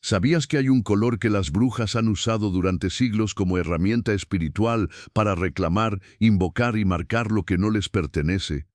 ¿Sabías que hay un color que las brujas han usado durante siglos como herramienta espiritual para reclamar, invocar y marcar lo que no les pertenece?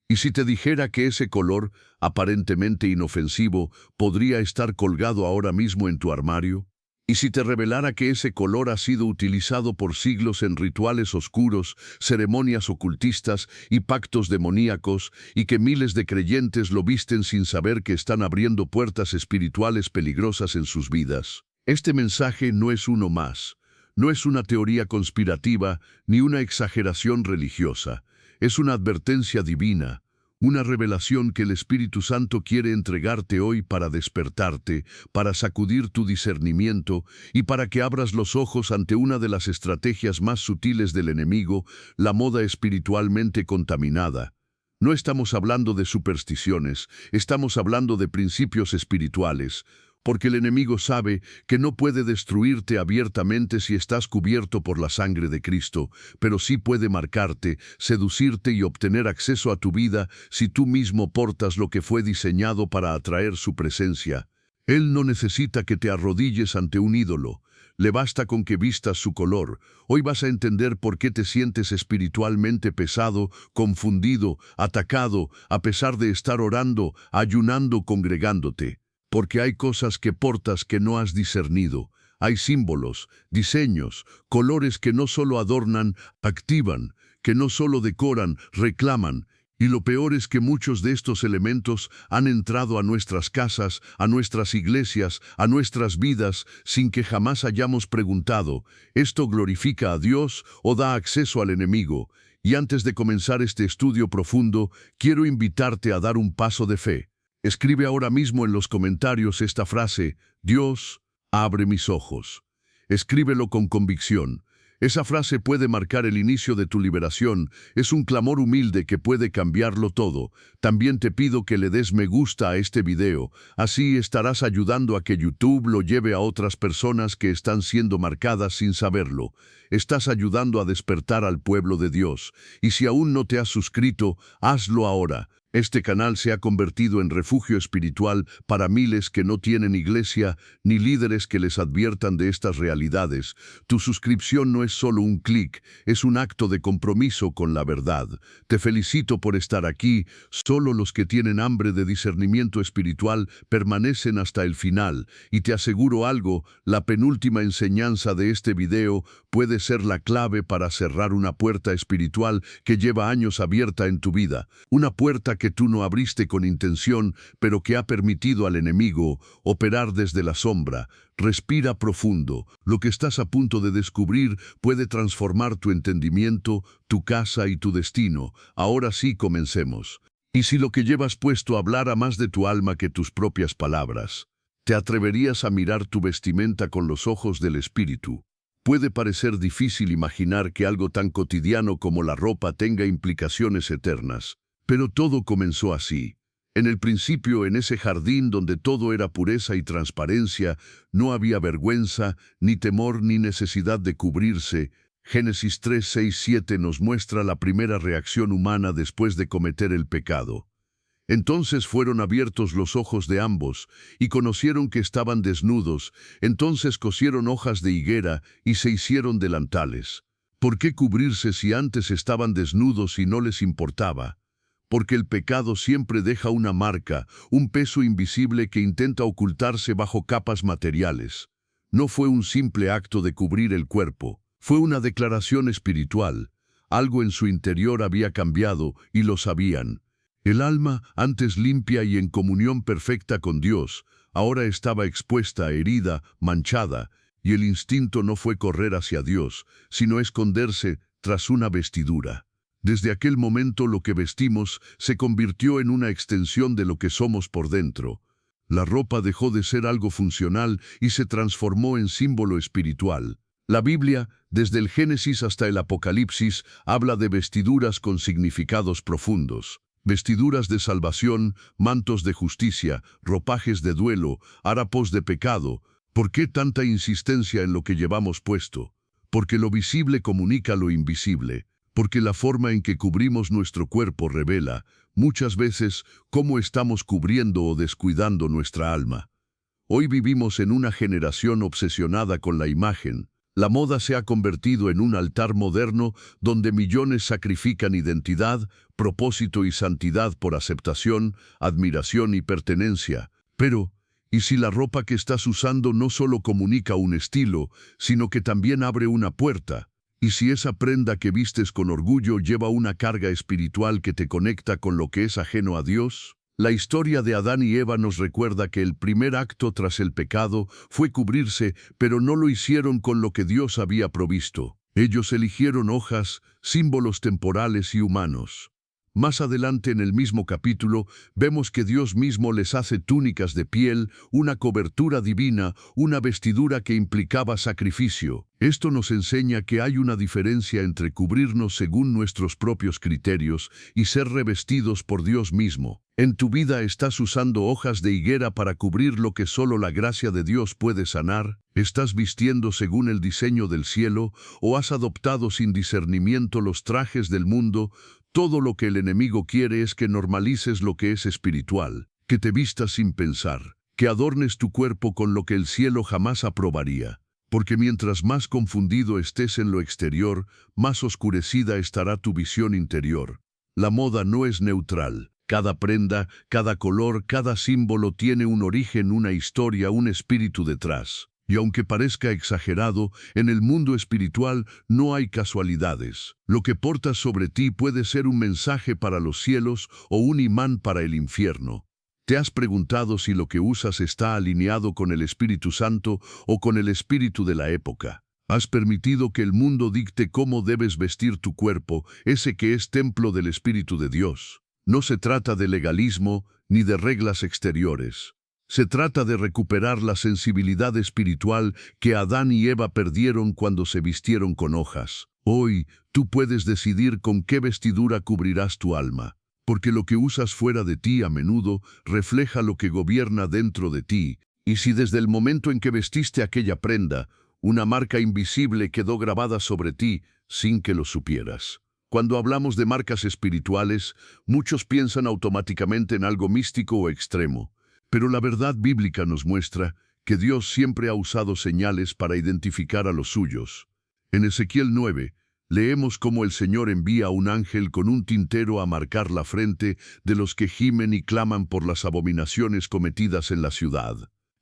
¿Y si te dijera que ese color, aparentemente inofensivo, podría estar colgado ahora mismo en tu armario? ¿Y si te revelara que ese color ha sido utilizado por siglos en rituales oscuros, ceremonias ocultistas y pactos demoníacos, y que miles de creyentes lo visten sin saber que están abriendo puertas espirituales peligrosas en sus vidas? Este mensaje no es uno más, no es una teoría conspirativa ni una exageración religiosa. Es una advertencia divina, una revelación que el Espíritu Santo quiere entregarte hoy para despertarte, para sacudir tu discernimiento y para que abras los ojos ante una de las estrategias más sutiles del enemigo, la moda espiritualmente contaminada. No estamos hablando de supersticiones, estamos hablando de principios espirituales, porque el enemigo sabe que no puede destruirte abiertamente si estás cubierto por la sangre de Cristo, pero sí puede marcarte, seducirte y obtener acceso a tu vida si tú mismo portas lo que fue diseñado para atraer su presencia. Él no necesita que te arrodilles ante un ídolo. Le basta con que vistas su color. Hoy vas a entender por qué te sientes espiritualmente pesado, confundido, atacado, a pesar de estar orando, ayunando, congregándote. Porque hay cosas que portas que no has discernido. Hay símbolos, diseños, colores que no solo adornan, activan, que no solo decoran, reclaman. Y lo peor es que muchos de estos elementos han entrado a nuestras casas, a nuestras iglesias, a nuestras vidas, sin que jamás hayamos preguntado, ¿esto glorifica a Dios o da acceso al enemigo? Y antes de comenzar este estudio profundo, quiero invitarte a dar un paso de fe. Escribe ahora mismo en los comentarios esta frase: Dios, abre mis ojos. Escríbelo con convicción. Esa frase puede marcar el inicio de tu liberación. Es un clamor humilde que puede cambiarlo todo. También te pido que le des me gusta a este video. Así estarás ayudando a que YouTube lo lleve a otras personas que están siendo marcadas sin saberlo. Estás ayudando a despertar al pueblo de Dios. Y si aún no te has suscrito, hazlo ahora. Este canal se ha convertido en refugio espiritual para miles que no tienen iglesia ni líderes que les adviertan de estas realidades. Tu suscripción no es solo un clic, es un acto de compromiso con la verdad. Te felicito por estar aquí. Solo los que tienen hambre de discernimiento espiritual permanecen hasta el final. Y te aseguro algo, la penúltima enseñanza de este video puede ser la clave para cerrar una puerta espiritual que lleva años abierta en tu vida. Una puerta que tú no abriste con intención, pero que ha permitido al enemigo operar desde la sombra. Respira profundo. Lo que estás a punto de descubrir puede transformar tu entendimiento, tu casa y tu destino. Ahora sí, comencemos. Y si lo que llevas puesto hablara más de tu alma que tus propias palabras, ¿te atreverías a mirar tu vestimenta con los ojos del Espíritu? Puede parecer difícil imaginar que algo tan cotidiano como la ropa tenga implicaciones eternas. Pero todo comenzó así. En el principio, en ese jardín donde todo era pureza y transparencia, no había vergüenza, ni temor, ni necesidad de cubrirse. Génesis 3, 6, 7 nos muestra la primera reacción humana después de cometer el pecado. Entonces fueron abiertos los ojos de ambos, y conocieron que estaban desnudos. Entonces cosieron hojas de higuera y se hicieron delantales. ¿Por qué cubrirse si antes estaban desnudos y no les importaba? Porque el pecado siempre deja una marca, un peso invisible que intenta ocultarse bajo capas materiales. No fue un simple acto de cubrir el cuerpo, fue una declaración espiritual. Algo en su interior había cambiado y lo sabían. El alma, antes limpia y en comunión perfecta con Dios, ahora estaba expuesta, herida, manchada, y el instinto no fue correr hacia Dios, sino esconderse tras una vestidura. Desde aquel momento lo que vestimos se convirtió en una extensión de lo que somos por dentro. La ropa dejó de ser algo funcional y se transformó en símbolo espiritual. La Biblia, desde el Génesis hasta el Apocalipsis, habla de vestiduras con significados profundos. Vestiduras de salvación, mantos de justicia, ropajes de duelo, harapos de pecado. ¿Por qué tanta insistencia en lo que llevamos puesto? Porque lo visible comunica lo invisible. Porque la forma en que cubrimos nuestro cuerpo revela, muchas veces, cómo estamos cubriendo o descuidando nuestra alma. Hoy vivimos en una generación obsesionada con la imagen. La moda se ha convertido en un altar moderno donde millones sacrifican identidad, propósito y santidad por aceptación, admiración y pertenencia. Pero, ¿y si la ropa que estás usando no solo comunica un estilo, sino que también abre una puerta? ¿Y si esa prenda que vistes con orgullo lleva una carga espiritual que te conecta con lo que es ajeno a Dios? La historia de Adán y Eva nos recuerda que el primer acto tras el pecado fue cubrirse, pero no lo hicieron con lo que Dios había provisto. Ellos eligieron hojas, símbolos temporales y humanos. Más adelante en el mismo capítulo, vemos que Dios mismo les hace túnicas de piel, una cobertura divina, una vestidura que implicaba sacrificio. Esto nos enseña que hay una diferencia entre cubrirnos según nuestros propios criterios y ser revestidos por Dios mismo. En tu vida estás usando hojas de higuera para cubrir lo que solo la gracia de Dios puede sanar. ¿Estás vistiendo según el diseño del cielo o has adoptado sin discernimiento los trajes del mundo? Todo lo que el enemigo quiere es que normalices lo que es espiritual, que te vistas sin pensar, que adornes tu cuerpo con lo que el cielo jamás aprobaría. Porque mientras más confundido estés en lo exterior, más oscurecida estará tu visión interior. La moda no es neutral. Cada prenda, cada color, cada símbolo tiene un origen, una historia, un espíritu detrás. Y aunque parezca exagerado, en el mundo espiritual no hay casualidades. Lo que portas sobre ti puede ser un mensaje para los cielos o un imán para el infierno. ¿Te has preguntado si lo que usas está alineado con el Espíritu Santo o con el espíritu de la época? ¿Has permitido que el mundo dicte cómo debes vestir tu cuerpo, ese que es templo del Espíritu de Dios? No se trata de legalismo ni de reglas exteriores. Se trata de recuperar la sensibilidad espiritual que Adán y Eva perdieron cuando se vistieron con hojas. Hoy, tú puedes decidir con qué vestidura cubrirás tu alma, porque lo que usas fuera de ti a menudo refleja lo que gobierna dentro de ti, y si desde el momento en que vestiste aquella prenda, una marca invisible quedó grabada sobre ti sin que lo supieras. Cuando hablamos de marcas espirituales, muchos piensan automáticamente en algo místico o extremo. Pero la verdad bíblica nos muestra que Dios siempre ha usado señales para identificar a los suyos. En Ezequiel 9, leemos cómo el Señor envía a un ángel con un tintero a marcar la frente de los que gimen y claman por las abominaciones cometidas en la ciudad.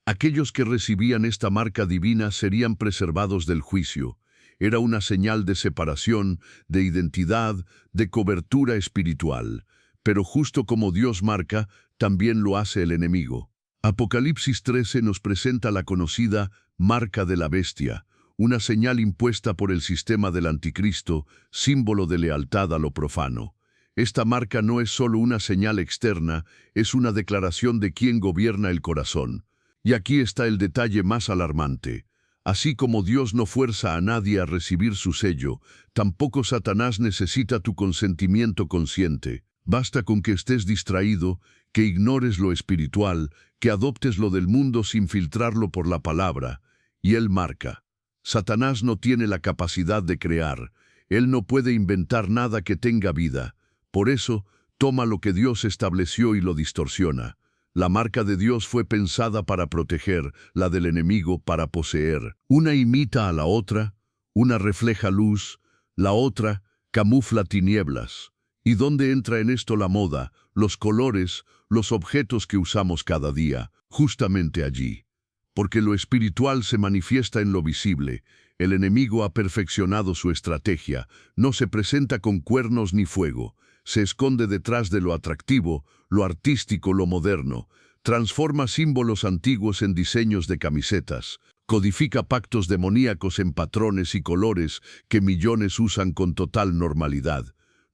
Aquellos que recibían esta marca divina serían preservados del juicio. Era una señal de separación, de identidad, de cobertura espiritual. Pero justo como Dios marca, también lo hace el enemigo. Apocalipsis 13 nos presenta la conocida marca de la bestia, una señal impuesta por el sistema del anticristo, símbolo de lealtad a lo profano. Esta marca no es solo una señal externa, es una declaración de quién gobierna el corazón. Y aquí está el detalle más alarmante. Así como Dios no fuerza a nadie a recibir su sello, tampoco Satanás necesita tu consentimiento consciente. Basta con que estés distraído, que ignores lo espiritual, que adoptes lo del mundo sin filtrarlo por la palabra, y Él marca. Satanás no tiene la capacidad de crear. Él no puede inventar nada que tenga vida. Por eso, toma lo que Dios estableció y lo distorsiona. La marca de Dios fue pensada para proteger, la del enemigo para poseer. Una imita a la otra, una refleja luz, la otra camufla tinieblas. ¿Y dónde entra en esto la moda, los colores, los objetos que usamos cada día? Justamente allí. Porque lo espiritual se manifiesta en lo visible. El enemigo ha perfeccionado su estrategia. No se presenta con cuernos ni fuego. Se esconde detrás de lo atractivo, lo artístico, lo moderno. Transforma símbolos antiguos en diseños de camisetas. Codifica pactos demoníacos en patrones y colores que millones usan con total normalidad.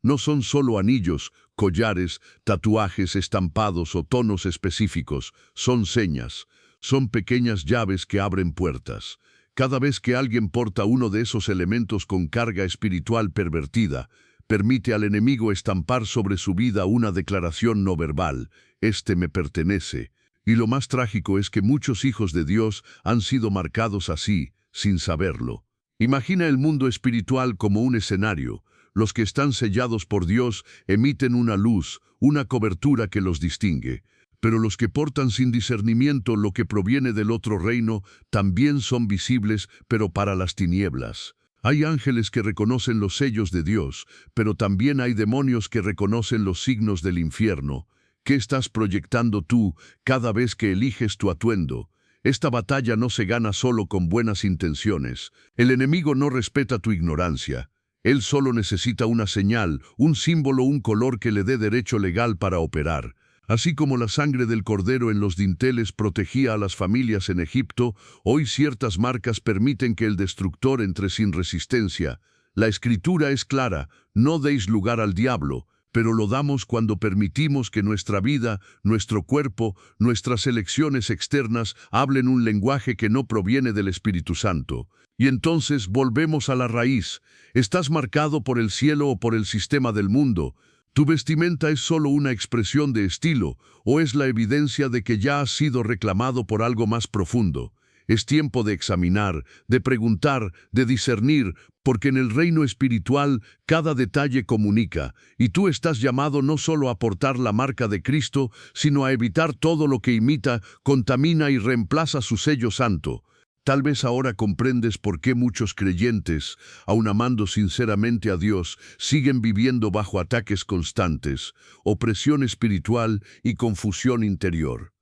No son solo anillos, collares, tatuajes, estampados o tonos específicos. Son señas. Son pequeñas llaves que abren puertas. Cada vez que alguien porta uno de esos elementos con carga espiritual pervertida, permite al enemigo estampar sobre su vida una declaración no verbal: «Este me pertenece». Y lo más trágico es que muchos hijos de Dios han sido marcados así, sin saberlo. Imagina el mundo espiritual como un escenario. Los que están sellados por Dios emiten una luz, una cobertura que los distingue. pero los que portan sin discernimiento lo que proviene del otro reino también son visibles, pero para las tinieblas. Hay ángeles que reconocen los sellos de Dios, pero también hay demonios que reconocen los signos del infierno. ¿Qué estás proyectando tú cada vez que eliges tu atuendo? Esta batalla no se gana solo con buenas intenciones. El enemigo no respeta tu ignorancia. Él solo necesita una señal, un símbolo, un color que le dé derecho legal para operar. Así como la sangre del cordero en los dinteles protegía a las familias en Egipto, hoy ciertas marcas permiten que el destructor entre sin resistencia. La Escritura es clara: no deis lugar al diablo, pero lo damos cuando permitimos que nuestra vida, nuestro cuerpo, nuestras elecciones externas hablen un lenguaje que no proviene del Espíritu Santo. Y entonces volvemos a la raíz. ¿Estás marcado por el cielo o por el sistema del mundo? ¿Tu vestimenta es solo una expresión de estilo o es la evidencia de que ya has sido reclamado por algo más profundo? Es tiempo de examinar, de preguntar, de discernir, porque en el reino espiritual cada detalle comunica, y tú estás llamado no solo a portar la marca de Cristo, sino a evitar todo lo que imita, contamina y reemplaza su sello santo. Tal vez ahora comprendes por qué muchos creyentes, aun amando sinceramente a Dios, siguen viviendo bajo ataques constantes, opresión espiritual y confusión interior.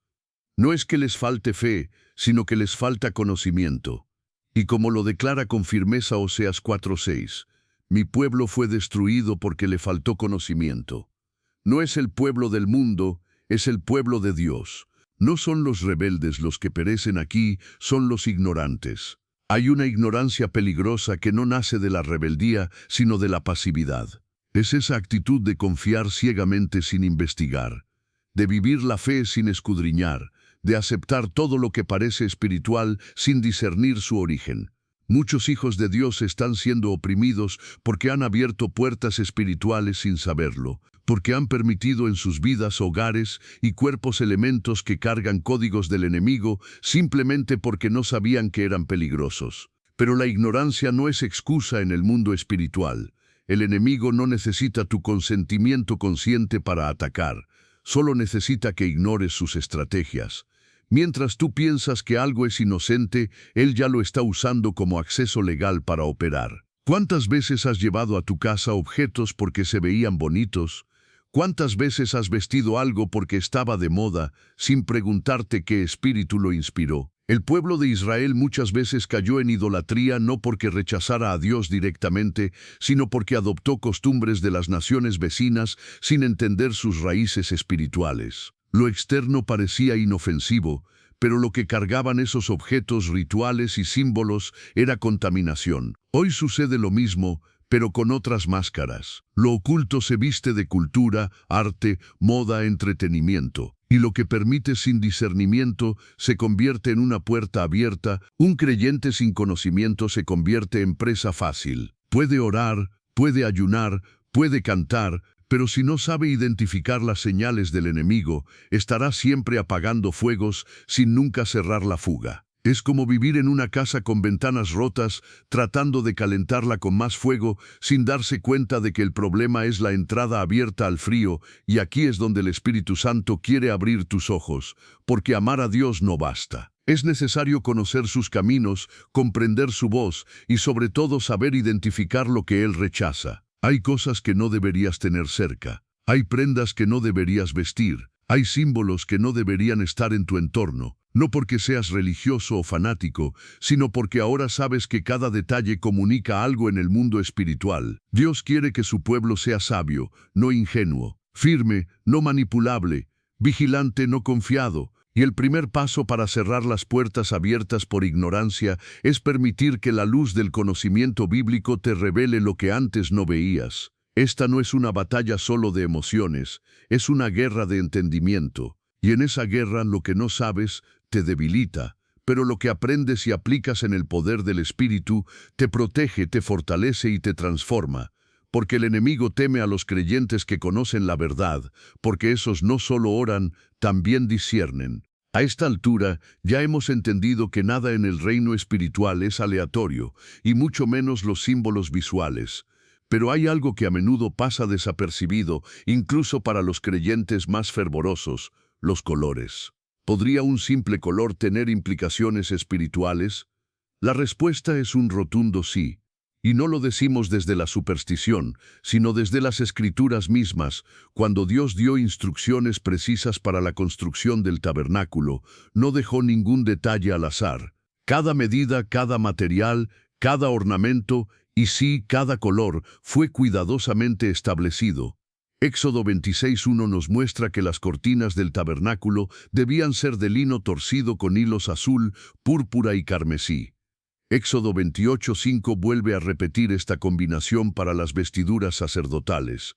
No es que les falte fe, sino que les falta conocimiento. Y como lo declara con firmeza Oseas 4:6, mi pueblo fue destruido porque le faltó conocimiento. No es el pueblo del mundo, es el pueblo de Dios. No son los rebeldes los que perecen aquí, son los ignorantes. Hay una ignorancia peligrosa que no nace de la rebeldía, sino de la pasividad. Es esa actitud de confiar ciegamente sin investigar, de vivir la fe sin escudriñar, de aceptar todo lo que parece espiritual sin discernir su origen. Muchos hijos de Dios están siendo oprimidos porque han abierto puertas espirituales sin saberlo, porque han permitido en sus vidas, hogares y cuerpos elementos que cargan códigos del enemigo simplemente porque no sabían que eran peligrosos. Pero la ignorancia no es excusa en el mundo espiritual. El enemigo no necesita tu consentimiento consciente para atacar, solo necesita que ignores sus estrategias. Mientras tú piensas que algo es inocente, él ya lo está usando como acceso legal para operar. ¿Cuántas veces has llevado a tu casa objetos porque se veían bonitos? ¿Cuántas veces has vestido algo porque estaba de moda, sin preguntarte qué espíritu lo inspiró? El pueblo de Israel muchas veces cayó en idolatría no porque rechazara a Dios directamente, sino porque adoptó costumbres de las naciones vecinas sin entender sus raíces espirituales. Lo externo parecía inofensivo, pero lo que cargaban esos objetos rituales y símbolos era contaminación. Hoy sucede lo mismo, pero con otras máscaras. Lo oculto se viste de cultura, arte, moda, entretenimiento. Y lo que permite sin discernimiento se convierte en una puerta abierta. Un creyente sin conocimiento se convierte en presa fácil. Puede orar, puede ayunar, puede cantar, pero si no sabe identificar las señales del enemigo, estará siempre apagando fuegos sin nunca cerrar la fuga. Es como vivir en una casa con ventanas rotas, tratando de calentarla con más fuego, sin darse cuenta de que el problema es la entrada abierta al frío, y aquí es donde el Espíritu Santo quiere abrir tus ojos, porque amar a Dios no basta. Es necesario conocer sus caminos, comprender su voz, y sobre todo saber identificar lo que Él rechaza. Hay cosas que no deberías tener cerca, hay prendas que no deberías vestir, hay símbolos que no deberían estar en tu entorno, no porque seas religioso o fanático, sino porque ahora sabes que cada detalle comunica algo en el mundo espiritual. Dios quiere que su pueblo sea sabio, no ingenuo, firme, no manipulable, vigilante, no confiado. Y el primer paso para cerrar las puertas abiertas por ignorancia es permitir que la luz del conocimiento bíblico te revele lo que antes no veías. Esta no es una batalla solo de emociones, es una guerra de entendimiento. Y en esa guerra lo que no sabes te debilita, pero lo que aprendes y aplicas en el poder del Espíritu te protege, te fortalece y te transforma. Porque el enemigo teme a los creyentes que conocen la verdad, porque esos no solo oran, también disciernen. A esta altura ya hemos entendido que nada en el reino espiritual es aleatorio, y mucho menos los símbolos visuales. Pero hay algo que a menudo pasa desapercibido, incluso para los creyentes más fervorosos: los colores. ¿Podría un simple color tener implicaciones espirituales? La respuesta es un rotundo sí. Y no lo decimos desde la superstición, sino desde las Escrituras mismas. Cuando Dios dio instrucciones precisas para la construcción del tabernáculo, no dejó ningún detalle al azar. Cada medida, cada material, cada ornamento y sí, cada color fue cuidadosamente establecido. Éxodo 26:1 nos muestra que las cortinas del tabernáculo debían ser de lino torcido con hilos azul, púrpura y carmesí. Éxodo 28:5 vuelve a repetir esta combinación para las vestiduras sacerdotales.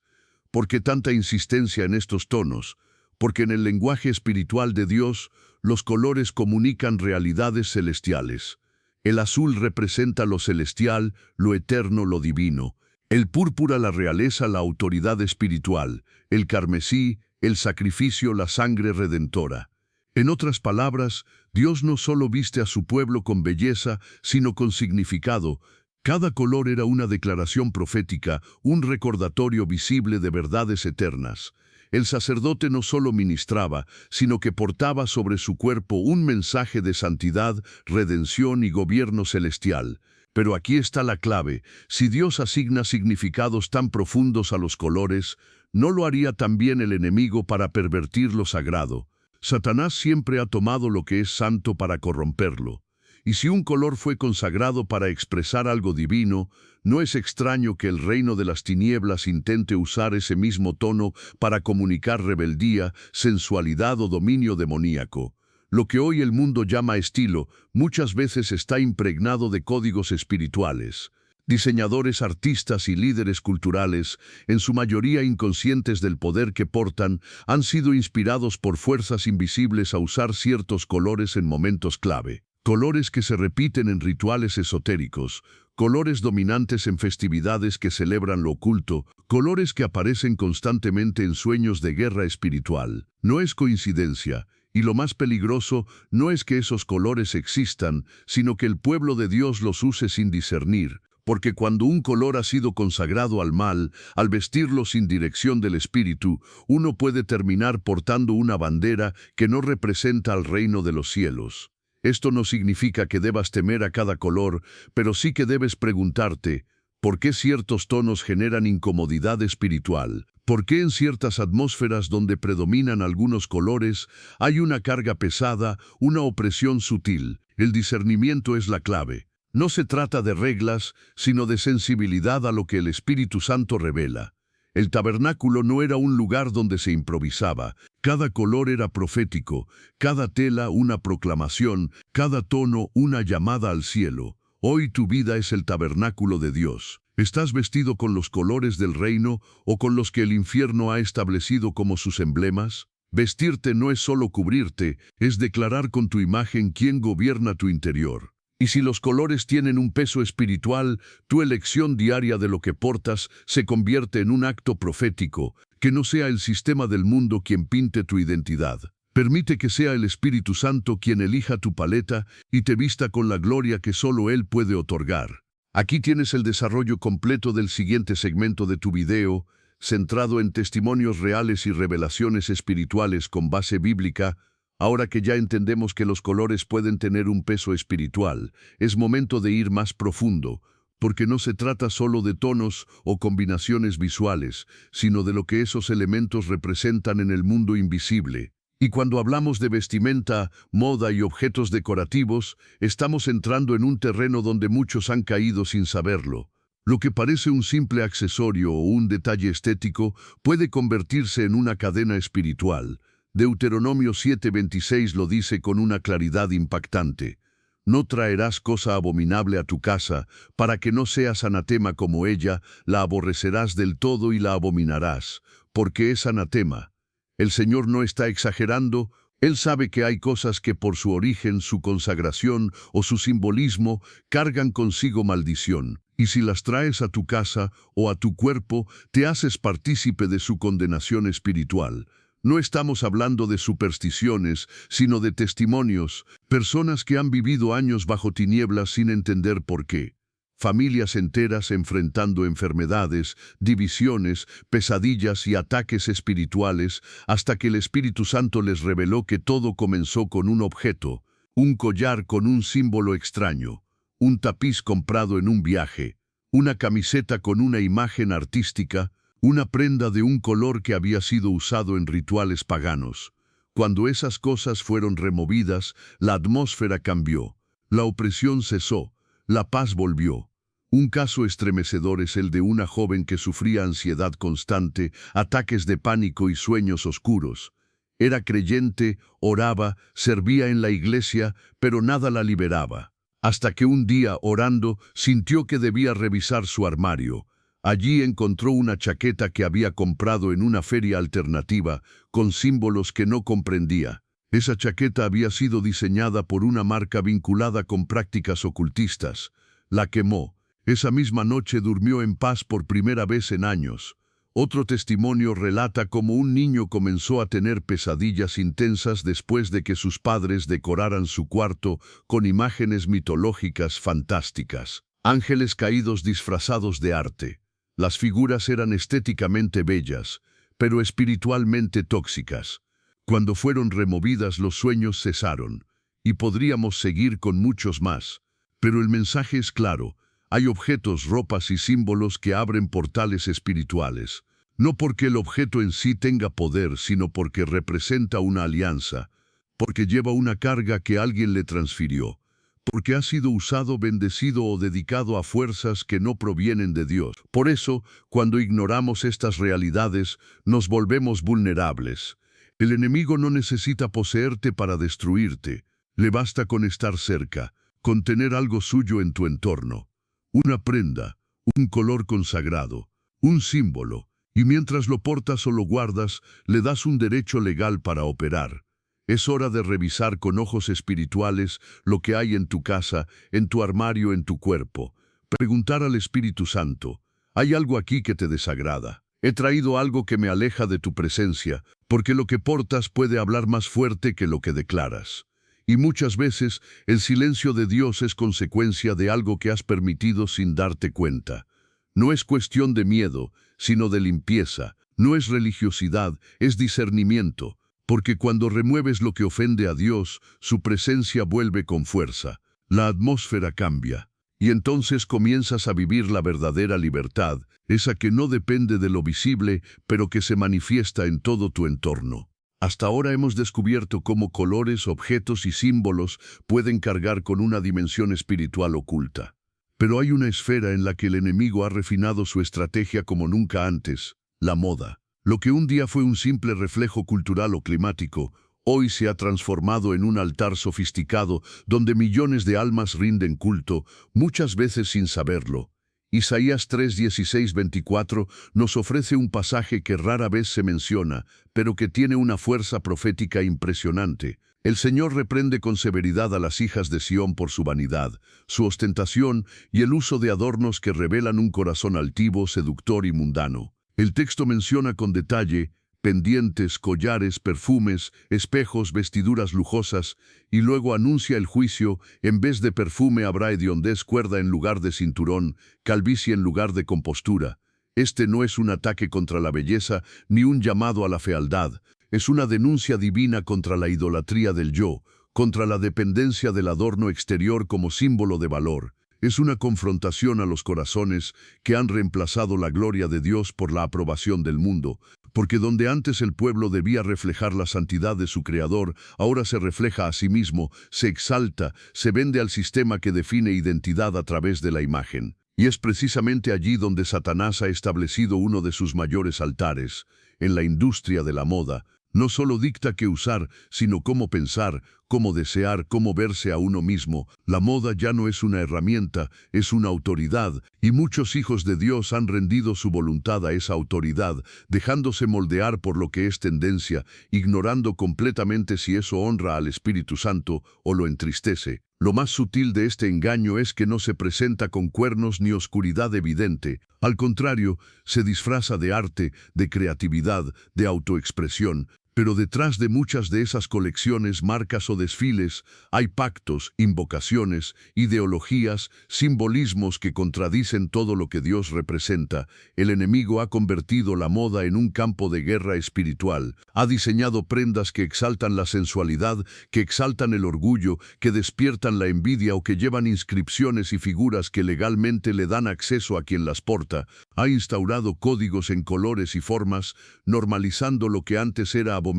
¿Por qué tanta insistencia en estos tonos? Porque en el lenguaje espiritual de Dios, los colores comunican realidades celestiales. El azul representa lo celestial, lo eterno, lo divino. El púrpura la realeza, la autoridad espiritual. El carmesí, el sacrificio, la sangre redentora. En otras palabras, Dios no solo viste a su pueblo con belleza, sino con significado. Cada color era una declaración profética, un recordatorio visible de verdades eternas. El sacerdote no solo ministraba, sino que portaba sobre su cuerpo un mensaje de santidad, redención y gobierno celestial. Pero aquí está la clave: si Dios asigna significados tan profundos a los colores, ¿no lo haría también el enemigo para pervertir lo sagrado? Satanás siempre ha tomado lo que es santo para corromperlo. Y si un color fue consagrado para expresar algo divino, no es extraño que el reino de las tinieblas intente usar ese mismo tono para comunicar rebeldía, sensualidad o dominio demoníaco. Lo que hoy el mundo llama estilo, muchas veces está impregnado de códigos espirituales. Diseñadores, artistas y líderes culturales, en su mayoría inconscientes del poder que portan, han sido inspirados por fuerzas invisibles a usar ciertos colores en momentos clave. Colores que se repiten en rituales esotéricos, colores dominantes en festividades que celebran lo oculto, colores que aparecen constantemente en sueños de guerra espiritual. No es coincidencia. Y lo más peligroso no es que esos colores existan, sino que el pueblo de Dios los use sin discernir. Porque cuando un color ha sido consagrado al mal, al vestirlo sin dirección del Espíritu, uno puede terminar portando una bandera que no representa al reino de los cielos. Esto no significa que debas temer a cada color, pero sí que debes preguntarte, ¿por qué ciertos tonos generan incomodidad espiritual? ¿Por qué en ciertas atmósferas donde predominan algunos colores hay una carga pesada, una opresión sutil? El discernimiento es la clave. No se trata de reglas, sino de sensibilidad a lo que el Espíritu Santo revela. El tabernáculo no era un lugar donde se improvisaba. Cada color era profético, cada tela una proclamación, cada tono una llamada al cielo. Hoy tu vida es el tabernáculo de Dios. ¿Estás vestido con los colores del reino o con los que el infierno ha establecido como sus emblemas? Vestirte no es solo cubrirte, es declarar con tu imagen quién gobierna tu interior. Y si los colores tienen un peso espiritual, tu elección diaria de lo que portas se convierte en un acto profético, que no sea el sistema del mundo quien pinte tu identidad. Permite que sea el Espíritu Santo quien elija tu paleta y te vista con la gloria que solo Él puede otorgar. Aquí tienes el desarrollo completo del siguiente segmento de tu video, centrado en testimonios reales y revelaciones espirituales con base bíblica. Ahora que ya entendemos que los colores pueden tener un peso espiritual, es momento de ir más profundo, porque no se trata solo de tonos o combinaciones visuales, sino de lo que esos elementos representan en el mundo invisible. Y cuando hablamos de vestimenta, moda y objetos decorativos, estamos entrando en un terreno donde muchos han caído sin saberlo. Lo que parece un simple accesorio o un detalle estético puede convertirse en una cadena espiritual. Deuteronomio 7:26 lo dice con una claridad impactante. No traerás cosa abominable a tu casa, para que no seas anatema como ella, la aborrecerás del todo y la abominarás, porque es anatema. El Señor no está exagerando. Él sabe que hay cosas que por su origen, su consagración o su simbolismo cargan consigo maldición. Y si las traes a tu casa o a tu cuerpo, te haces partícipe de su condenación espiritual. No estamos hablando de supersticiones, sino de testimonios, personas que han vivido años bajo tinieblas sin entender por qué. familias enteras enfrentando enfermedades, divisiones, pesadillas y ataques espirituales, hasta que el Espíritu Santo les reveló que todo comenzó con un objeto, un collar con un símbolo extraño, un tapiz comprado en un viaje, una camiseta con una imagen artística, una prenda de un color que había sido usado en rituales paganos. Cuando esas cosas fueron removidas, la atmósfera cambió, la opresión cesó, la paz volvió. Un caso estremecedor es el de una joven que sufría ansiedad constante, ataques de pánico y sueños oscuros. Era creyente, oraba, servía en la iglesia, pero nada la liberaba. Hasta que un día, orando, sintió que debía revisar su armario. Allí encontró una chaqueta que había comprado en una feria alternativa, con símbolos que no comprendía. Esa chaqueta había sido diseñada por una marca vinculada con prácticas ocultistas. La quemó. Esa misma noche durmió en paz por primera vez en años. Otro testimonio relata cómo un niño comenzó a tener pesadillas intensas después de que sus padres decoraran su cuarto con imágenes mitológicas fantásticas. Ángeles caídos disfrazados de arte. Las figuras eran estéticamente bellas, pero espiritualmente tóxicas. Cuando fueron removidas, los sueños cesaron, y podríamos seguir con muchos más. Pero el mensaje es claro. Hay objetos, ropas y símbolos que abren portales espirituales, no porque el objeto en sí tenga poder, sino porque representa una alianza, porque lleva una carga que alguien le transfirió, porque ha sido usado, bendecido o dedicado a fuerzas que no provienen de Dios. Por eso, cuando ignoramos estas realidades, nos volvemos vulnerables. El enemigo no necesita poseerte para destruirte, le basta con estar cerca, con tener algo suyo en tu entorno. Una prenda, un color consagrado, un símbolo, y mientras lo portas o lo guardas, le das un derecho legal para operar. Es hora de revisar con ojos espirituales lo que hay en tu casa, en tu armario, en tu cuerpo. Preguntar al Espíritu Santo, ¿hay algo aquí que te desagrada? He traído algo que me aleja de tu presencia, porque lo que portas puede hablar más fuerte que lo que declaras. Y muchas veces el silencio de Dios es consecuencia de algo que has permitido sin darte cuenta. No es cuestión de miedo, sino de limpieza. No es religiosidad, es discernimiento. Porque cuando remueves lo que ofende a Dios, su presencia vuelve con fuerza. La atmósfera cambia. Y entonces comienzas a vivir la verdadera libertad, esa que no depende de lo visible, pero que se manifiesta en todo tu entorno. Hasta ahora hemos descubierto cómo colores, objetos y símbolos pueden cargar con una dimensión espiritual oculta. Pero hay una esfera en la que el enemigo ha refinado su estrategia como nunca antes, la moda. Lo que un día fue un simple reflejo cultural o climático, hoy se ha transformado en un altar sofisticado donde millones de almas rinden culto, muchas veces sin saberlo. Isaías 3:16-24 nos ofrece un pasaje que rara vez se menciona, pero que tiene una fuerza profética impresionante. El Señor reprende con severidad a las hijas de Sión por su vanidad, su ostentación y el uso de adornos que revelan un corazón altivo, seductor y mundano. El texto menciona con detalle pendientes, collares, perfumes, espejos, vestiduras lujosas, y luego anuncia el juicio: en vez de perfume habrá hediondez, cuerda en lugar de cinturón, calvicie en lugar de compostura. Este no es un ataque contra la belleza ni un llamado a la fealdad, es una denuncia divina contra la idolatría del yo, contra la dependencia del adorno exterior como símbolo de valor. Es una confrontación a los corazones que han reemplazado la gloria de Dios por la aprobación del mundo, porque donde antes el pueblo debía reflejar la santidad de su Creador, ahora se refleja a sí mismo, se exalta, se vende al sistema que define identidad a través de la imagen. Y es precisamente allí donde Satanás ha establecido uno de sus mayores altares, en la industria de la moda. No solo dicta qué usar, sino cómo pensar, cómo desear, cómo verse a uno mismo. La moda ya no es una herramienta, es una autoridad, y muchos hijos de Dios han rendido su voluntad a esa autoridad, dejándose moldear por lo que es tendencia, ignorando completamente si eso honra al Espíritu Santo o lo entristece. Lo más sutil de este engaño es que no se presenta con cuernos ni oscuridad evidente. Al contrario, se disfraza de arte, de creatividad, de autoexpresión, Pero detrás de muchas de esas colecciones, marcas o desfiles, hay pactos, invocaciones, ideologías, simbolismos que contradicen todo lo que Dios representa. El enemigo ha convertido la moda en un campo de guerra espiritual. Ha diseñado prendas que exaltan la sensualidad, que exaltan el orgullo, que despiertan la envidia o que llevan inscripciones y figuras que legalmente le dan acceso a quien las porta. Ha instaurado códigos en colores y formas, normalizando lo que antes era abominación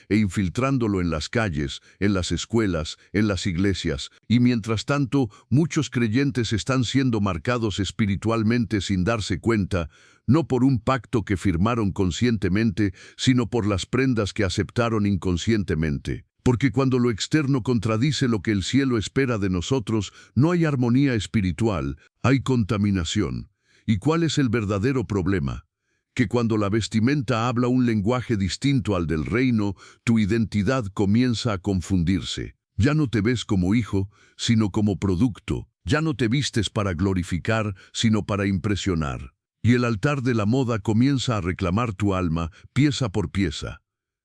e infiltrándolo en las calles, en las escuelas, en las iglesias. Y mientras tanto, muchos creyentes están siendo marcados espiritualmente sin darse cuenta, no por un pacto que firmaron conscientemente, sino por las prendas que aceptaron inconscientemente. Porque cuando lo externo contradice lo que el cielo espera de nosotros, no hay armonía espiritual, hay contaminación. ¿Y cuál es el verdadero problema? Que cuando la vestimenta habla un lenguaje distinto al del reino, tu identidad comienza a confundirse. Ya no te ves como hijo, sino como producto. Ya no te vistes para glorificar, sino para impresionar. Y el altar de la moda comienza a reclamar tu alma, pieza por pieza.